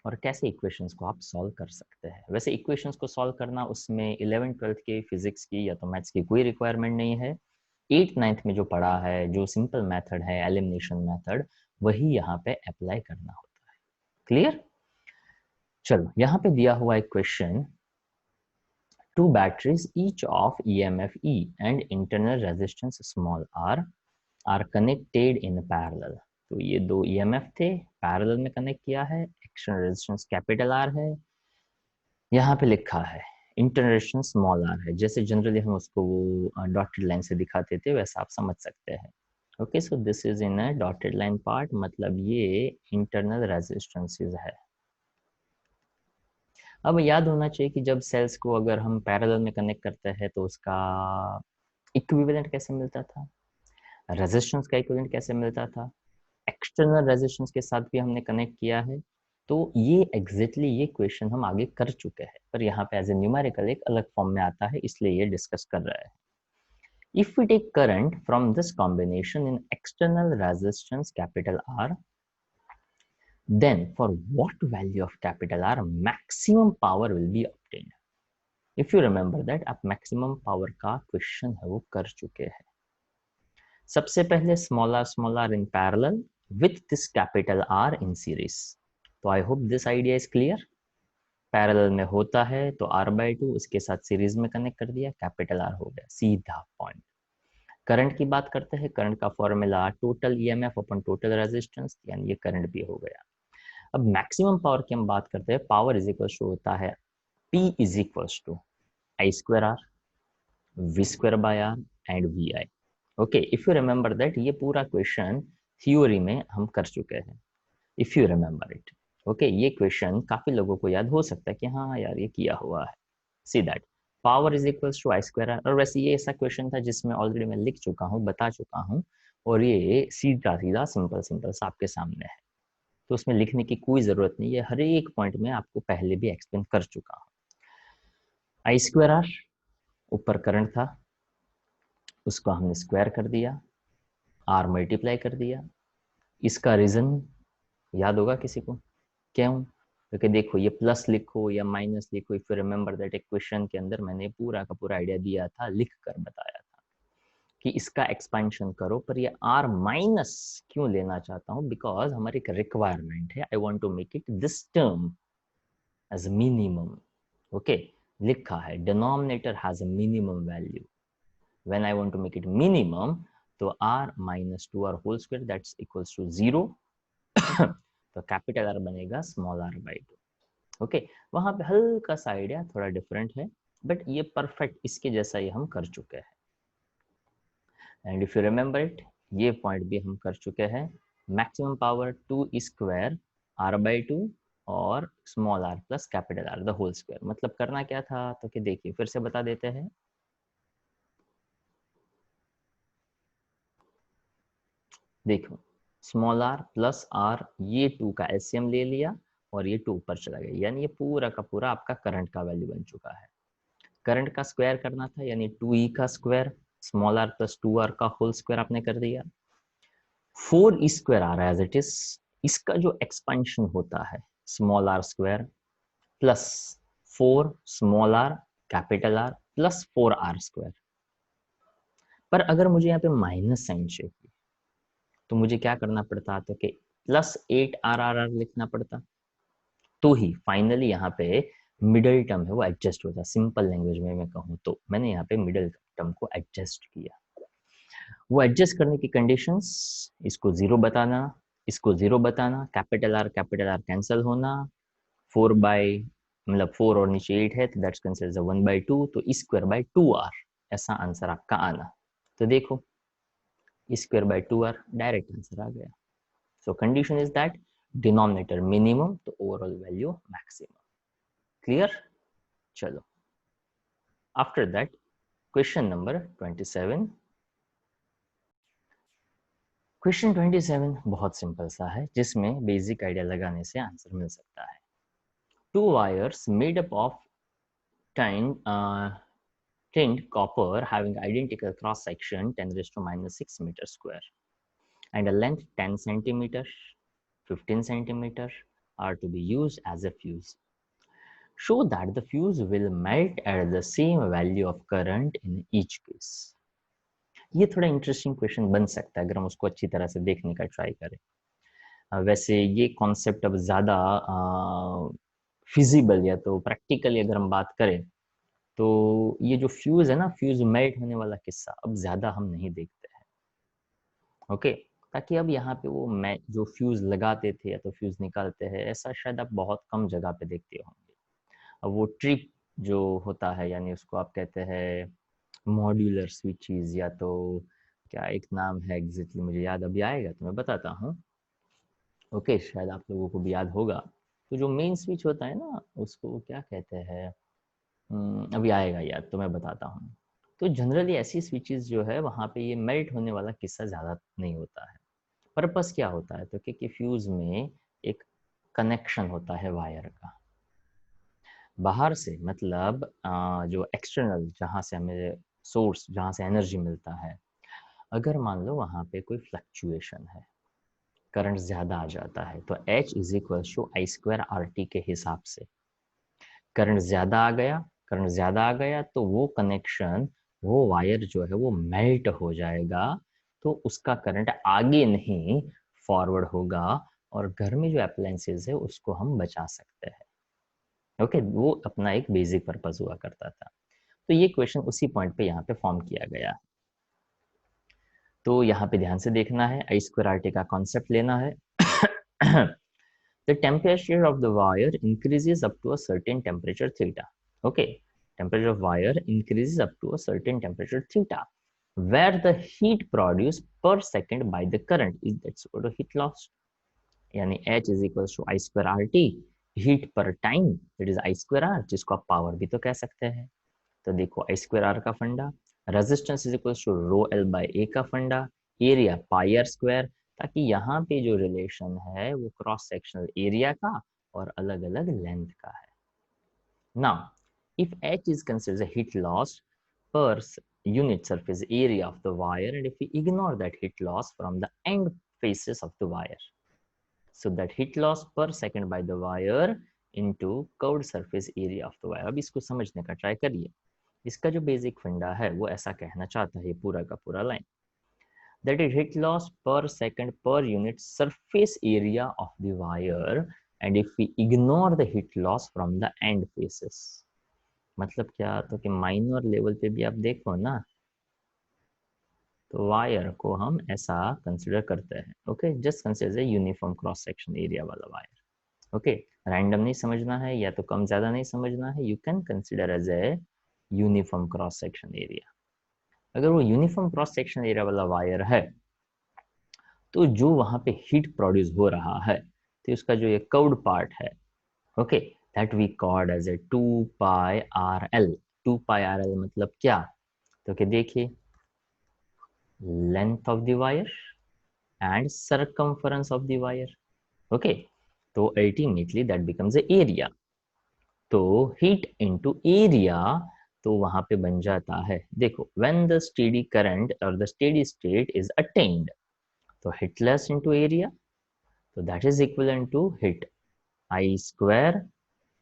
और कैसे इक्वेशंस को आप सॉल्व कर सकते हैं। वैसे इक्वेशंस को सॉल्व करना उसमें 11th-12th के फिजिक्स की या तो मैथ्स की कोई रिक्वायरमेंट नहीं है। 8th-9th में जो पढ़ा है, जो सिंपल मेथड है एलिमिनेशन मेथड, वही यहाँ पे अप्लाई करना होता है। क्लियर? चलो यहाँ पे दिया हुआ एक question, two batteries each of EMF E and internal resistance small r are connected in parallel। तो ये दो EMF थे, पैरेलल में कनेक्ट किया है, एक्सटर्नल रेजिस्टेंस कैपिटल R है, यहाँ पे लिखा है इंटरनल रेजिस्टेंस स्मॉल r है। जैसे जनरली हम उसको डॉटेड लाइन से दिखाते थे वैसा आप समझ सकते हैं। Okay, so this is in a dotted line part, मतलब ये इंटरनल रेजिस्टेंसेस है। अब याद होना चाहिए कि जब सेल्स को अगर हम पैरेलल में कनेक्ट करते हैं तो उसका इक्विवेलेंट कैसे मिलता था, रेजिस्टेंस का इक्विवेलेंट कैसे मिलता था, एक्सटर्नल रेजिस्टेंस के साथ भी हमने कनेक्ट किया है। तो ये एग्जैक्टली ये क्वेश्चन हम आगे कर चुके हैं, पर यहाँ पे एज ए न्यूमेरिकल एक अलग फॉर्म में आता है, इसलिए ये डिस्कस कर रहे हैं। If we take current from this combination in external resistance capital R, then for what value of capital R maximum power will be obtained? If you remember that आप maximum power का question है वो कर चुके हैं। सबसे पहले small R in parallel with this capital R in series. तो I hope this idea is clear. Parallel में होता है तो r/2 उसके साथ सीरीज में कनेक्ट कर दिया, कैपिटल आर हो गया, सीधा पॉइंट। करंट की बात करते हैं, करंट का फॉर्मूला टोटल ईएमएफ अपन टोटल रेजिस्टेंस, यानी ये करंट भी हो गया। अब मैक्सिमम पावर की हम बात करते हैं, पावर इज इक्वल टू होता है P is equal to I²R V²/R and VI। Okay, if you remember that ये पूरा क्वेश्चन थ्योरी में हम कर चुके हैं, if you remember it. Okay, ये क्वेश्चन काफी लोगों को याद हो सकता है कि हाँ यार ये किया हुआ है। See that power is equal to I²R, और वैसे ये ऐसा क्वेश्चन था जिसमें ऑलरेडी मैं लिख चुका हूँ, बता चुका हूँ, और ये सीधा सीधा सिंपल सिंपल सा आपके सामने है, तो उसमें लिखने की कोई जरूरत नहीं है, हर एक पॉइंट में आपको पहले भी एक्सप्लेन कर चुका हूँ। I²R ऊपर करंट था, उसको हमने स्क्वायर कर दिया, R मल्टीप्लाई कर दिया। इसका रीजन याद होगा किसी को, क्यों? क्योंकि देखो ये प्लस लिखो या माइनस लिखो, इफ यू रिमेंबर दैट एक क्वेश्चन के अंदर मैंने पूरा का पूरा आइडिया दिया था, लिख कर बताया था कि इसका एक्सपेंशन करो, पर ये R माइनस क्यों लेना चाहता हूँ, बिकॉज हमारी एक रिक्वायरमेंट है, I want to make it this term as minimum. Okay, लिखा है denominator has a minimum value, when I want to make it minimum तो R minus 2R whole square that's equals to 0 तो capital R बनेगा small r/2। Okay, वहां पे हल्का सा idea थोड़ा डिफरेंट है, बट ये परफेक्ट इसके जैसा ही हम कर चुके हैं। And if you remember it, ये पॉइंट भी हम कर चुके हैं, मैक्सिमम पावर 2² r/2 और small r plus capital R the whole square. मतलब करना क्या था, तो कि देखिए फिर से बता देते हैं, देखो स्मॉल r प्लस r, ये 2 का एलसीएम ले लिया और ये 2 ऊपर चला गया, यानी ये पूरा का पूरा आपका करंट का वैल्यू बन चुका है। करंट का स्क्वायर करना था, यानी 2e का square small r plus 2r का होल स्क्वायर आपने कर दिया। 4e² आ रहा है एज इट इज, इसका जो एक्सपेंशन होता है small r square plus 4 small r capital R plus 4r square. पर अगर मुझे यहाँ पे माइनस साइन चाहिए तो मुझे क्या करना पड़ता, तो कि प्लस 8r लिखना पड़ता, तो ही फाइनली यहाँ पे मिडल टर्म है वो एडजस्ट होता। सिंपल लैंग्वेज में मैं कहूँ तो मैंने यहाँ पे मिडल टर्म को एडजस्ट किया। वो एडजस्ट करने की कंडीशंस, इसको 0 बताना, इसको 0 बताना, कैपिटल R कैंसिल होना, 4 और नीचे 8 है तो दैट्स कैंसिल 1/2, तो E² by 2R। ऐसा आंसर आपका आना। तो देखो E²/2r डायरेक्ट आंसर आ गया। सो condition is that denominator minimum तो ओवरऑल वैल्यू मैक्सिमम। क्लियर? चलो after that question number 27। Question 27 बहुत सिंपल सा है, जिसमें बेसिक आइडिया लगाने से आंसर मिल सकता है। To wires made up of tinned copper having identical cross section 10⁻⁻⁶ meter square and a length 10 centimeter, 15 centimeter are to be used as a fuse. Show that the fuse will melt at the same value of current in each case. ये थोड़ा interesting question बन सकता है अगर हम उसको अच्छी तरह से देखने का ट्राई करें। वैसे ये कॉन्सेप्ट अब ज़्यादा फिजिबल या तो प्रैक्टिकली अगर हम बात करें तो ये जो फ्यूज है ना, फ्यूज मेल्ट होने वाला किस्सा अब ज़्यादा हम नहीं देखते हैं। ओके, ताकि अब यहाँ पे वो जो फ्यूज लगाते थे या तो फ्यूज निकालते हैं, ऐसा शायद आप बहुत कम जगह पे देखते होंगे। अब वो ट्रिक जो होता है, यानी उसको आप कहते हैं मॉड्यूलर स्विचेस, या तो क्या एक नाम है एग्जैक्टली मुझे याद अभी आएगा तो मैं बताता हूँ। ओके, शायद आप लोगों को भी याद होगा। तो जो मेन स्विच होता है ना, उसको क्या कहते हैं, अभी आएगा याद तो मैं बताता हूँ। तो जनरली ऐसी स्विचेस जो है वहाँ पे ये मेल्ट होने वाला किस्सा ज़्यादा नहीं होता है। पर्पस क्या होता है, तो क्योंकि फ्यूज में एक कनेक्शन होता है वायर का बाहर से, मतलब जो एक्सटर्नल जहाँ से हमें सोर्स, जहाँ से एनर्जी मिलता है, अगर मान लो वहाँ पे कोई फ्लक्चुएशन है, करंट ज़्यादा आ जाता है, तो H is equal to I²RT के हिसाब से करंट ज़्यादा आ गया, करंट ज़्यादा आ गया तो वो कनेक्शन, वो वायर जो है वो मेल्ट हो जाएगा, तो उसका करंट आगे नहीं फॉरवर्ड होगा और घर में जो अप्लायंसेस है उसको हम बचा सकते हैं। ओके, वो अपना एक बेसिक पर्पस हुआ करता था। तो ये क्वेश्चन उसी पॉइंट पे यहाँ पे फॉर्म किया गया। तो यहाँ पे ध्यान से देखना है, I²RT का कॉन्सेप्ट लेना है। The temperature of the wire increases up to a certain temperature theta. Okay, temperature of wire increases up to a certain temperature theta, where the heat produced per second by the current is that's equal to heat loss. यानी H is equals to I²RT, heat per time that is I²R, जिसको आप power भी तो कह सकते हैं। तो देखो I²R का funda, resistance is equal to rho L by A का funda, area pi r square, ताकि यहाँ पे जो रिलेशन है वो क्रॉस सेक्शनल एरिया का और अलग अलग लेंथ का है। Now, if H is considered a heat loss per unit surface area of the wire, and if we ignore that heat loss from the end faces of the wire, so that heat loss per second by the wire into curved surface area of the wire. अब इसको समझने का try करिए। इसका जो basic फंडा है वो ऐसा कहना चाहता है, पूरा का पूरा line, that is heat loss per second per unit surface area of the wire, and if we ignore the heat loss from the end faces. मतलब क्या, तो कि माइनर लेवल पे भी आप देखो ना, तो वायर को हम ऐसा कंसिडर करते हैं। Okay, just consider a uniform cross section area वाला वायर। ओके, रैंडम नहीं समझना है या तो कम ज्यादा नहीं समझना है, you can consider as a uniform cross section area. अगर वो यूनिफॉर्म क्रॉस सेक्शन एरिया वाला वायर है, तो जो वहां पे हीट प्रोड्यूस हो रहा है, तो उसका जो ये कर्व्ड पार्ट है, okay, that we called as a 2πRL। 2πRL मतलब क्या, तो कि देखिए length of the wire and circumference of the wire. Okay, तो ultimately that becomes a area. तो हीट इनटू एरिया, तो वहां पे बन जाता है, देखो व्हेन द स्टेडी करंट और the steady state is attained, तो हिटलेस इनटू एरिया, तो that is equivalent to heat I²,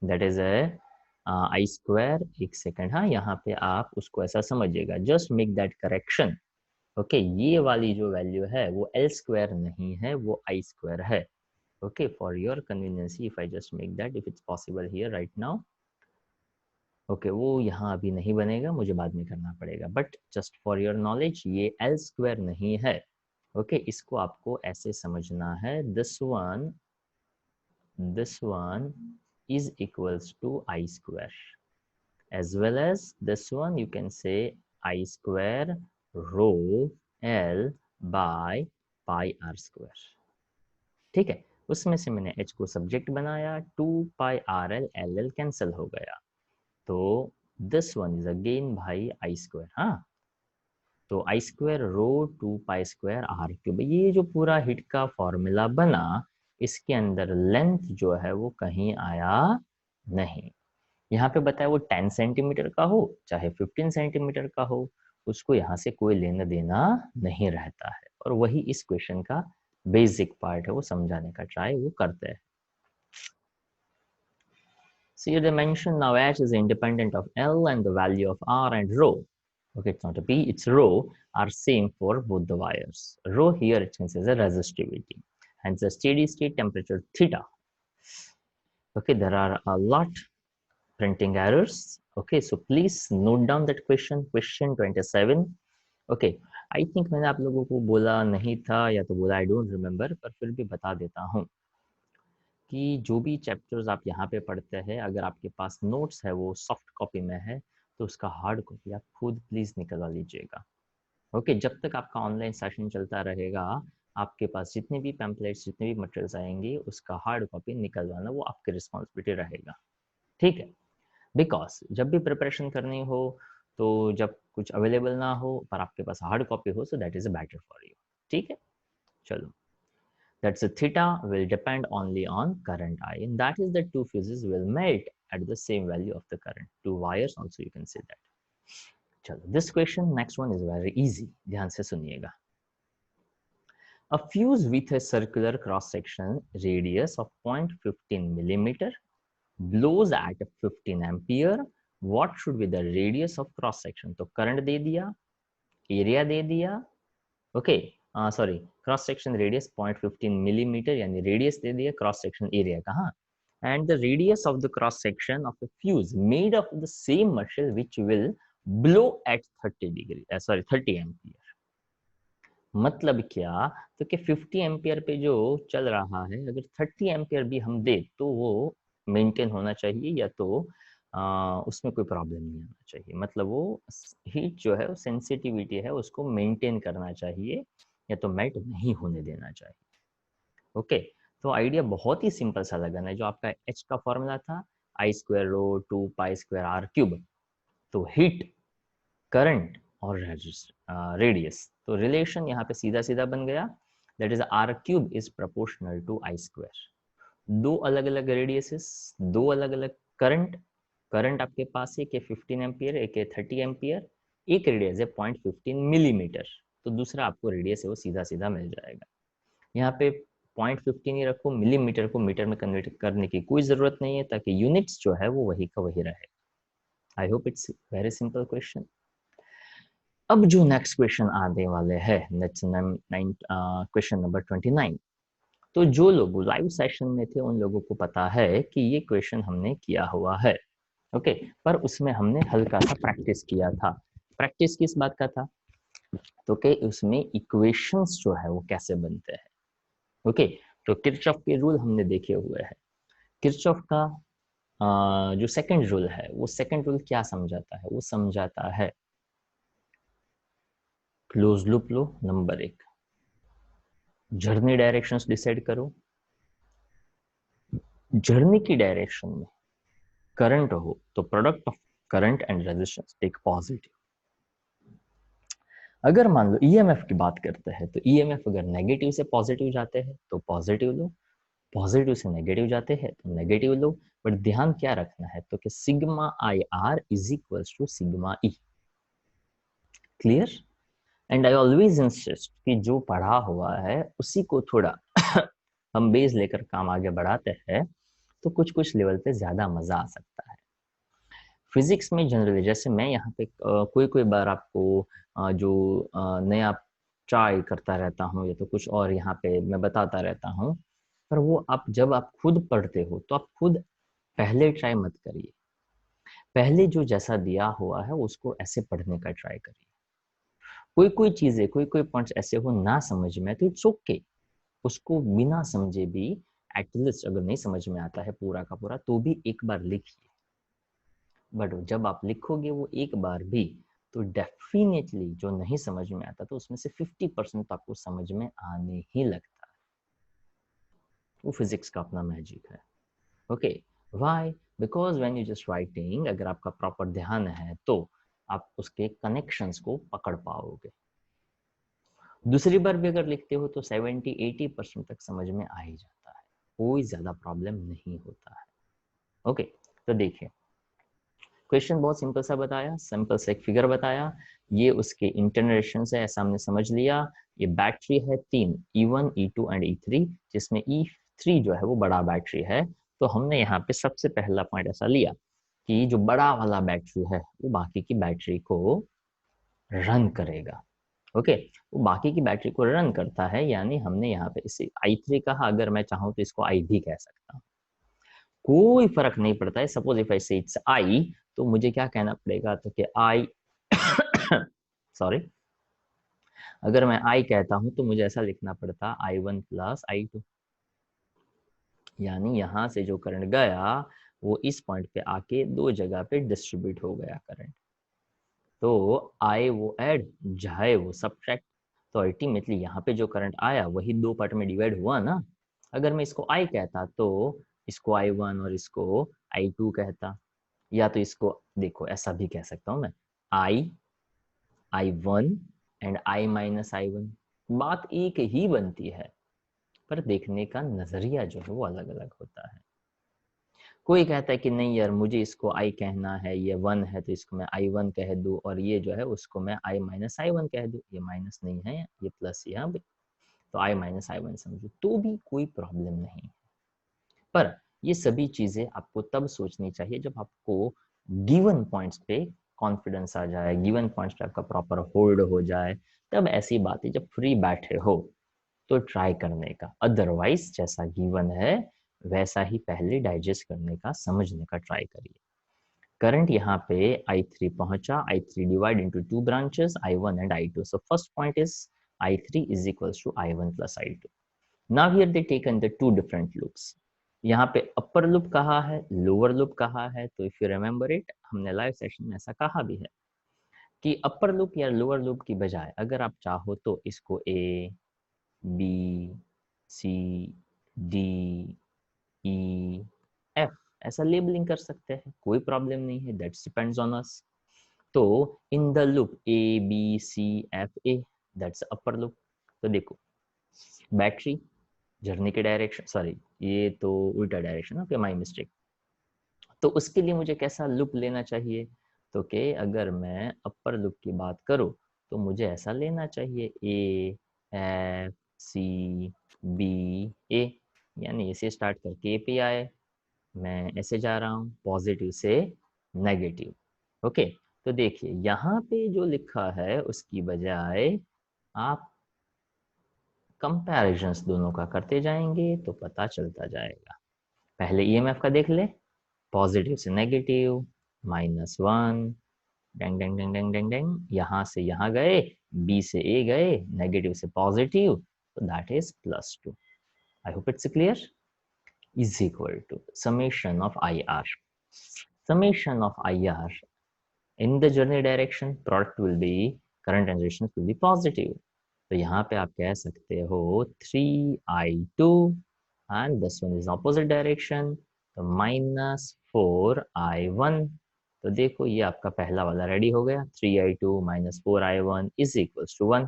that is a I²। एक सेकंड, हाँ यहाँ पे आप उसको ऐसा समझिएगा, just make that correction. Okay, ये वाली जो वैल्यू है वो L² नहीं है, वो I² है। Okay, for your convenience if I just make that, if it's possible here right now. Okay, वो यहाँ अभी नहीं बनेगा, मुझे बाद में करना पड़ेगा, but just for your knowledge ये L² नहीं है। ओके, इसको आपको ऐसे समझना है, this one is equals to I² as well as this one you can say I square rho L by pi r square. ठीक है, उसमें से मैंने h को सब्जेक्ट बनाया, 2 pi R L, L L cancel हो गया, तो दिस वन इज अगेन भाई आई स्क्वायर। हाँ, तो I square rho 2 pi square R cube, ये जो पूरा हिट का फॉर्मूला बना, इसके अंदर लेंथ जो है वो कहीं आया नहीं। यहाँ पे बताया वो 10 सेंटीमीटर का हो चाहे 15 सेंटीमीटर का हो, उसको यहाँ से कोई लेना देना नहीं रहता है, और वही इस क्वेश्चन का बेसिक पार्ट है, वो समझाने का ट्राई वो करते हैं। See the dimension now h is independent of L and the value of R and rho. Okay, it's not a P, it's rho are same for both the wires. Rho here it can say the resistivity and the steady state temperature theta. Okay, there are a lot printing errors. Okay, so please note down that question 27. Okay, I think मैंने आप लोगों को बोला नहीं था या तो बोला, I don't remember, पर फिर भी बता देता हूँ कि जो भी चैप्टर्स आप यहाँ पे पढ़ते हैं, अगर आपके पास नोट्स है वो सॉफ्ट कॉपी में है, तो उसका हार्ड कॉपी आप खुद प्लीज निकलवा लीजिएगा। ओके, जब तक आपका ऑनलाइन सेशन चलता रहेगा, आपके पास जितने भी पैम्पलेट्स, जितने भी मटेरियल्स आएंगे, उसका हार्ड कॉपी निकलवाना वो आपकी रिस्पॉन्सिबिलिटी रहेगा। ठीक है, बिकॉज जब भी प्रिपरेशन करनी हो, तो जब कुछ अवेलेबल ना हो पर आपके पास हार्ड कॉपी हो, so that is better for you. ठीक है, चलो, that's the theta will depend only on current I, and that is the two fuses will melt at the same value of the current. Two wires also you can say that. चलो, this question next one is very easy, ध्यान से सुनिएगा। A fuse with a circular cross section radius of 0.15 millimeter blows at 15 ampere. What should be the radius of cross section? तो current दे दिया, area दे दिया, okay, sorry, cross section radius 0.15 millimetre, यानी radius दे दिया, क्रॉस सेक्शन एरिया कहाँ, and the radius of the cross section of a fuse made of the same material which will blow at 30 degree, sorry 30 ampere. मतलब क्या, तो कि 50 ampere पे जो चल रहा है, अगर 30 एम्पियर भी हम दे तो वो मेंटेन होना चाहिए, या तो उसमें कोई प्रॉब्लम नहीं आना चाहिए। मतलब वो हीट जो है, सेंसिटिविटी है, उसको मेंटेन करना चाहिए, या तो मेल्ट नहीं होने देना चाहिए। ओके, तो आइडिया बहुत ही सिंपल सा लगाना है। जो आपका एच का फॉर्मूला था, I square rho 2 pi square R cube, तो हीट, करंट और रेडियस, तो रिलेशन यहाँ पे सीधा सीधा बन गया, that is R cube is proportional to I square. दो अलग अलग रेडियसेस, दो अलग अलग करंट, करंट आपके पास एक है 15 एम्पियर, एक है 30 एम्पियर, एक रेडियस है 0.15 मिलीमीटर, तो दूसरा आपको रेडियस है वो सीधा सीधा मिल जाएगा। यहाँ पे 0.15 ही रखो, मिलीमीटर को मीटर में कन्वर्ट करने की कोई जरूरत नहीं है, ताकि यूनिट्स जो है वो वही का वही रहे। आई hope it's very simple question. अब जो नेक्स्ट क्वेश्चन आने वाले हैं, क्वेश्चन नंबर 29, तो जो लोग लाइव सेशन में थे उन लोगों को पता है कि ये क्वेश्चन हमने किया हुआ है। ओके, पर उसमें हमने हल्का सा प्रैक्टिस किया था। प्रैक्टिस किस बात का था, तो कि उसमें इक्वेशंस जो है वो कैसे बनते हैं। ओके, तो किरचॉफ के रूल हमने देखे हुए हैं। किरचॉफ का जो सेकंड रूल है, वो सेकंड रूल क्या समझाता है, वो समझाता है क्लोज लूप लो नंबर 1, जर्नी डायरेक्शंस डिसाइड करो, जर्नी की डायरेक्शन में करंट हो तो product of current and resistance take positive. अगर मान लो ईएमएफ की बात करते हैं, तो ईएमएफ अगर नेगेटिव से पॉजिटिव जाते हैं तो पॉजिटिव लो, पॉजिटिव से नेगेटिव जाते हैं तो नेगेटिव लो। बट ध्यान क्या रखना है, तो कि sigma I R is equals to sigma E. Clear? And I always insist कि जो पढ़ा हुआ है उसी को थोड़ा हम बेस लेकर काम आगे बढ़ाते हैं, तो कुछ कुछ लेवल पे ज्यादा मजा आ सकता है। फिजिक्स में जनरली, जैसे मैं यहाँ पे कोई कोई बार आपको जो नया ट्राई करता रहता हूँ, या तो कुछ और यहाँ पे मैं बताता रहता हूँ, पर वो आप जब आप खुद पढ़ते हो तो आप खुद पहले ट्राई मत करिए। पहले जो जैसा दिया हुआ है उसको ऐसे पढ़ने का ट्राई करिए। कोई कोई चीजें, कोई कोई पॉइंट्स ऐसे हो ना समझ में, तो इट्स ओके, उसको बिना समझे भी एटलीस्ट, अगर नहीं समझ में आता है पूरा का पूरा, तो भी एक बार लिखिए। बट जब आप लिखोगे वो एक बार भी, तो डेफिनेटली जो नहीं समझ में आता तो उसमें से 50% तो आपको समझ में आने ही लगता है। वो फिजिक्स का अपना मैजिक है। Okay, why? Because when you just writing, अगर आपका प्रॉपर ध्यान है तो आप उसके कनेक्शंस को पकड़ पाओगे। दूसरी बार भी अगर लिखते हो तो 70-80% तक समझ में आ ही जाता है, कोई ज्यादा प्रॉब्लम नहीं होता है। ओके, तो देखिए क्वेश्चन बहुत सिंपल सा बताया, सिंपल सा एक फिगर बताया, ये उसके इंटरनरेशन है, ऐसा हमने समझ लिया। ये बैटरी है 3, E1, E2 एंड E3, जिसमें E3 जो है वो बड़ा बैटरी है। तो हमने यहाँ पे सबसे पहला पॉइंट ऐसा लिया कि जो बड़ा वाला बैटरी है वो बाकी की बैटरी को रन करेगा। ओके, वो बाकी की बैटरी को रन करता है, यानी हमने यहाँ पे इसे I3 कहा, अगर मैं चाहूँ तो इसको I भी कह सकता हूँ, कोई फर्क नहीं पड़ता है। सपोज इफ आई से इट्स आई, तो मुझे क्या कहना पड़ेगा, तो कि आई सॉरी, अगर मैं आई कहता हूं तो मुझे ऐसा लिखना पड़ता I1 प्लस I2, यानी यहां से जो करंट गया वो इस पॉइंट पे आके दो जगह पे डिस्ट्रीब्यूट हो गया करंट। तो आई वो ऐड, जाए वो सब्ट्रैक्ट, तो अल्टीमेटली यहाँ पे जो करंट आया वही दो पार्ट में डिवाइड हुआ ना। अगर मैं इसको आई कहता तो इसको I1 और इसको I2 कहता, या तो इसको देखो ऐसा भी कह सकता हूं मैं, I1 एंड I-I1, बात एक ही बनती है, पर देखने का नजरिया जो है वो अलग अलग होता है। कोई कहता है कि नहीं यार मुझे इसको I कहना है, ये 1 है तो इसको मैं I1 कह दूं, और ये जो है उसको मैं I-I1 कह दूं, ये माइनस नहीं है ये प्लस यहाँ पे, तो I-I1 समझो तो भी कोई प्रॉब्लम नहीं। पर ये सभी चीजें आपको तब सोचनी चाहिए जब आपको गिवन पॉइंट्स पे कॉन्फिडेंस आ जाए, गिवन पॉइंट्स पे आपका प्रॉपर होल्ड हो जाए, तब ऐसी बातें जब फ्री बैठे हो तो ट्राई करने का। अदरवाइज जैसा गिवन है वैसा ही पहले डाइजेस्ट करने का, समझने का ट्राई करिए। करंट यहाँ पे I3 पहुंचा, I3 divide into two branches I1 and I2, so first point is I3 is equals to I1 plus I2। Now here they taken the two different loops. यहाँ पे अपर लूप कहा है, lower loop कहा है, तो if you remember it, हमने live session में ऐसा कहा भी है कि अपर लूप या लोअर लूप की बजाय अगर आप चाहो तो इसको A, B, C, D, E, F ऐसा लेबलिंग कर सकते हैं, कोई प्रॉब्लम नहीं है, दैट्स डिपेंड्स ऑन अस। तो in the loop A, B, C, F, A, that's upper loop. तो देखो बैटरी जर्नी के डायरेक्शन, सॉरी ये तो उल्टा डायरेक्शन, ओके माय मिस्टेक। तो उसके लिए मुझे कैसा लूप लेना चाहिए, तो कि अगर मैं अपर लूप की बात करूं तो मुझे ऐसा लेना चाहिए A, F, C, B, A, यानी इसे स्टार्ट करके A पे आए, मैं ऐसे जा रहा हूँ पॉजिटिव से नेगेटिव। ओके, तो देखिए यहाँ पे जो लिखा है उसकी बजाय आप कंपैरिजंस दोनों का करते जाएंगे तो पता चलता जाएगा। पहले ईएमएफ का देख ले, पॉजिटिव से नेगेटिव -1, डेंग डेंग डेंग डेंग डेंग डेंग, यहाँ से यहाँ गए, बी से ए गए, नेगेटिव से पॉजिटिव, तो that is +2। I hope it's clear. Is equal to summation of I R, summation of IR in the journey direction, product will be, current and resistance will be positive। तो यहाँ पे आप कह सकते हो 3I2 and this one is opposite direction, तो -4I1। तो देखो ये आपका पहला वाला रेडी हो गया, 3I2 -4I1 is equals to 1।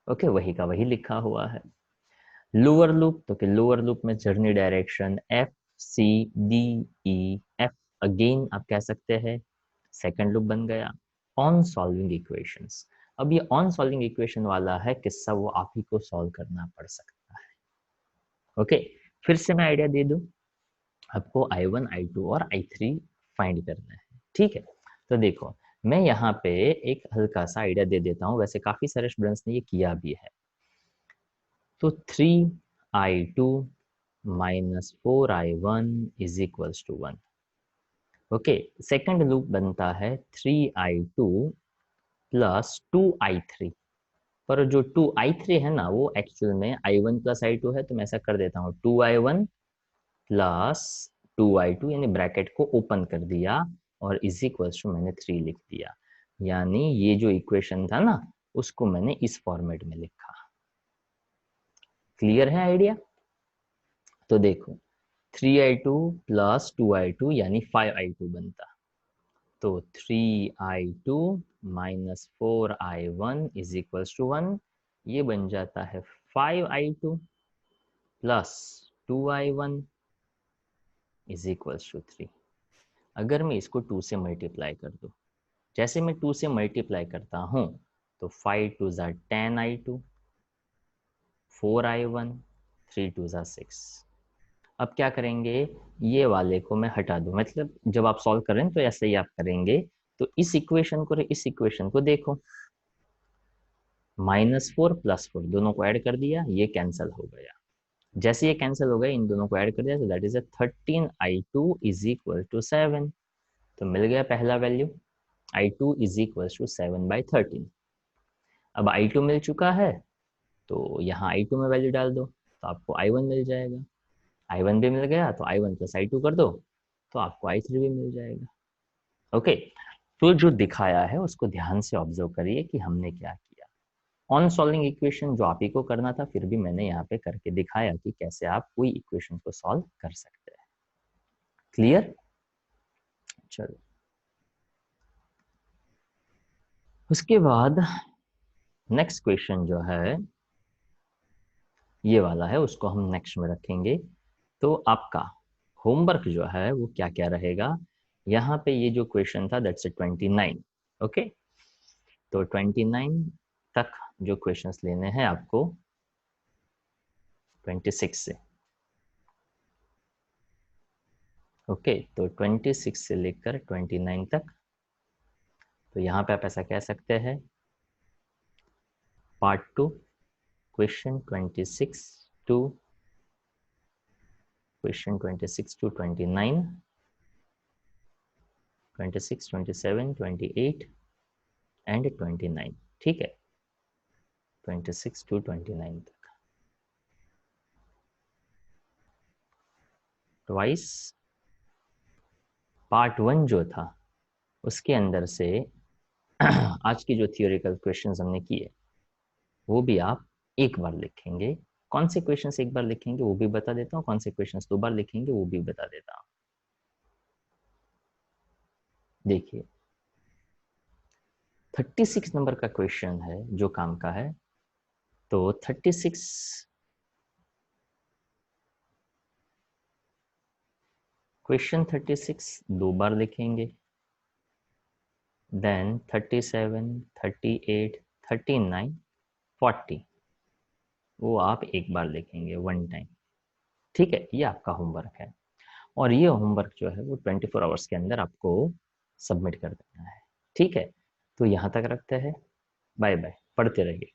Okay, वही का वही लिखा हुआ है। लोअर लूप, तो कि लोअर लूप में जर्नी डायरेक्शन FCDEF, अगेन आप कह सकते हैं सेकंड लूप बन गया। ऑन सॉल्विंग इक्वेशंस, अब ये ऑन सॉल्विंग इक्वेशन वाला है किस्सा, वो आप ही को सॉल्व करना पड़ सकता है। ओके, फिर से मैं आइडिया दे दूं, आपको I1, I2 और I3 फाइंड करना है, ठीक है। तो देखो मैं यहाँ पे एक हल्का सा आइडिया दे देता हूँ, वैसे काफी सारे स्टूडेंट्स ने ये किया भी है। तो 3I2 -4I1 is equals to 1। Okay, second loop बनता है 3I2 प्लस 2I3, पर जो 2I3 है ना वो एक्चुअल में I1 प्लस I2 है, तो मैं ऐसा कर देता हूँ 2I1 प्लस 2I2, यानी ब्रैकेट को ओपन कर दिया और इज इक्वल्स टू मैंने 3 लिख दिया। यानी ये जो इक्वेशन था ना, उसको मैंने इस फॉर्मेट में लिखा। क्लियर है आइडिया? तो देखो 3i2 प्लस 2i2 यानी 5i2 बनता। तो 3i2 minus 4i1 is equals to 1। ये बन जाता है 5i2 plus 2i1 is equals to 3। अगर मैं इसको 2 से मल्टीप्लाई कर दूं, जैसे मैं 2 से मल्टीप्लाई करता हूं, तो 5 2 ज़ा 10i2, 4i1, 3 2 ज़ा 6। अब क्या करेंगे, ये वाले को मैं हटा दूं, मतलब जब आप सॉल्व करें तो ऐसे ही आप करेंगे। तो इस इक्वेशन को इस इक्वेशन को देखो, -4 +4 दोनों को ऐड कर दिया, ये कैंसिल हो गया। जैसे ये कैंसिल हो गया, इन दोनों को ऐड कर दिया, तो that is 13i2 is equal to 7। तो मिल गया पहला value, i2 is equal to 7/13। अब i2 मिल चुका है, तो यहाँ i2 में वैल्यू डाल दो, तो आपको i1 मिल जाएगा। i1 भी मिल गया, तो i1 प्लस i2 कर दो, तो आपको i3 भी मिल जाएगा। ओके, तो जो दिखाया है उसको ध्यान से ऑब्जर्व करिए कि हमने क्या किया। ऑन सॉल्विंग इक्वेशन जो आप ही को करना था, फिर भी मैंने यहाँ पे करके दिखाया कि कैसे आप कोई इक्वेशन को सॉल्व कर सकते हैं। क्लियर? चलो, उसके बाद नेक्स्ट क्वेश्चन जो है ये वाला है, उसको हम नेक्स्ट में रखेंगे। तो आपका होमवर्क जो है वो क्या क्या रहेगा, यहाँ पे ये जो क्वेश्चन था दैट्स 29। ओके, तो 29 तक जो क्वेश्चंस लेने हैं आपको 26 से। ओके, तो 26 से लेकर 29 तक, तो यहाँ पे आप ऐसा कह सकते हैं, part 2 question 26 to question 26 to 29, 26, 27, 28 and 29। ठीक है, 26 टू 29 तक ट्वाइस। पार्ट 1 जो था उसके अंदर से आज की जो थियोरिकल क्वेश्चंस हमने किए वो भी आप एक बार लिखेंगे। कौन से क्वेश्चंस एक बार लिखेंगे वो भी बता देता हूँ, कौन से क्वेश्चंस 2 बार लिखेंगे वो भी बता देता हूँ। देखिए 36 नंबर का क्वेश्चन है जो काम का है, तो 36 क्वेश्चन 36 2 बार लिखेंगे, देन 37, 38, 39, 40 वो आप एक बार लिखेंगे, वन टाइम। ठीक है, ये आपका होमवर्क है, और ये होमवर्क जो है वो 24 आवर्स के अंदर आपको सबमिट कर देना है। ठीक है, तो यहाँ तक रखते हैं, बाय बाय, पढ़ते रहिए।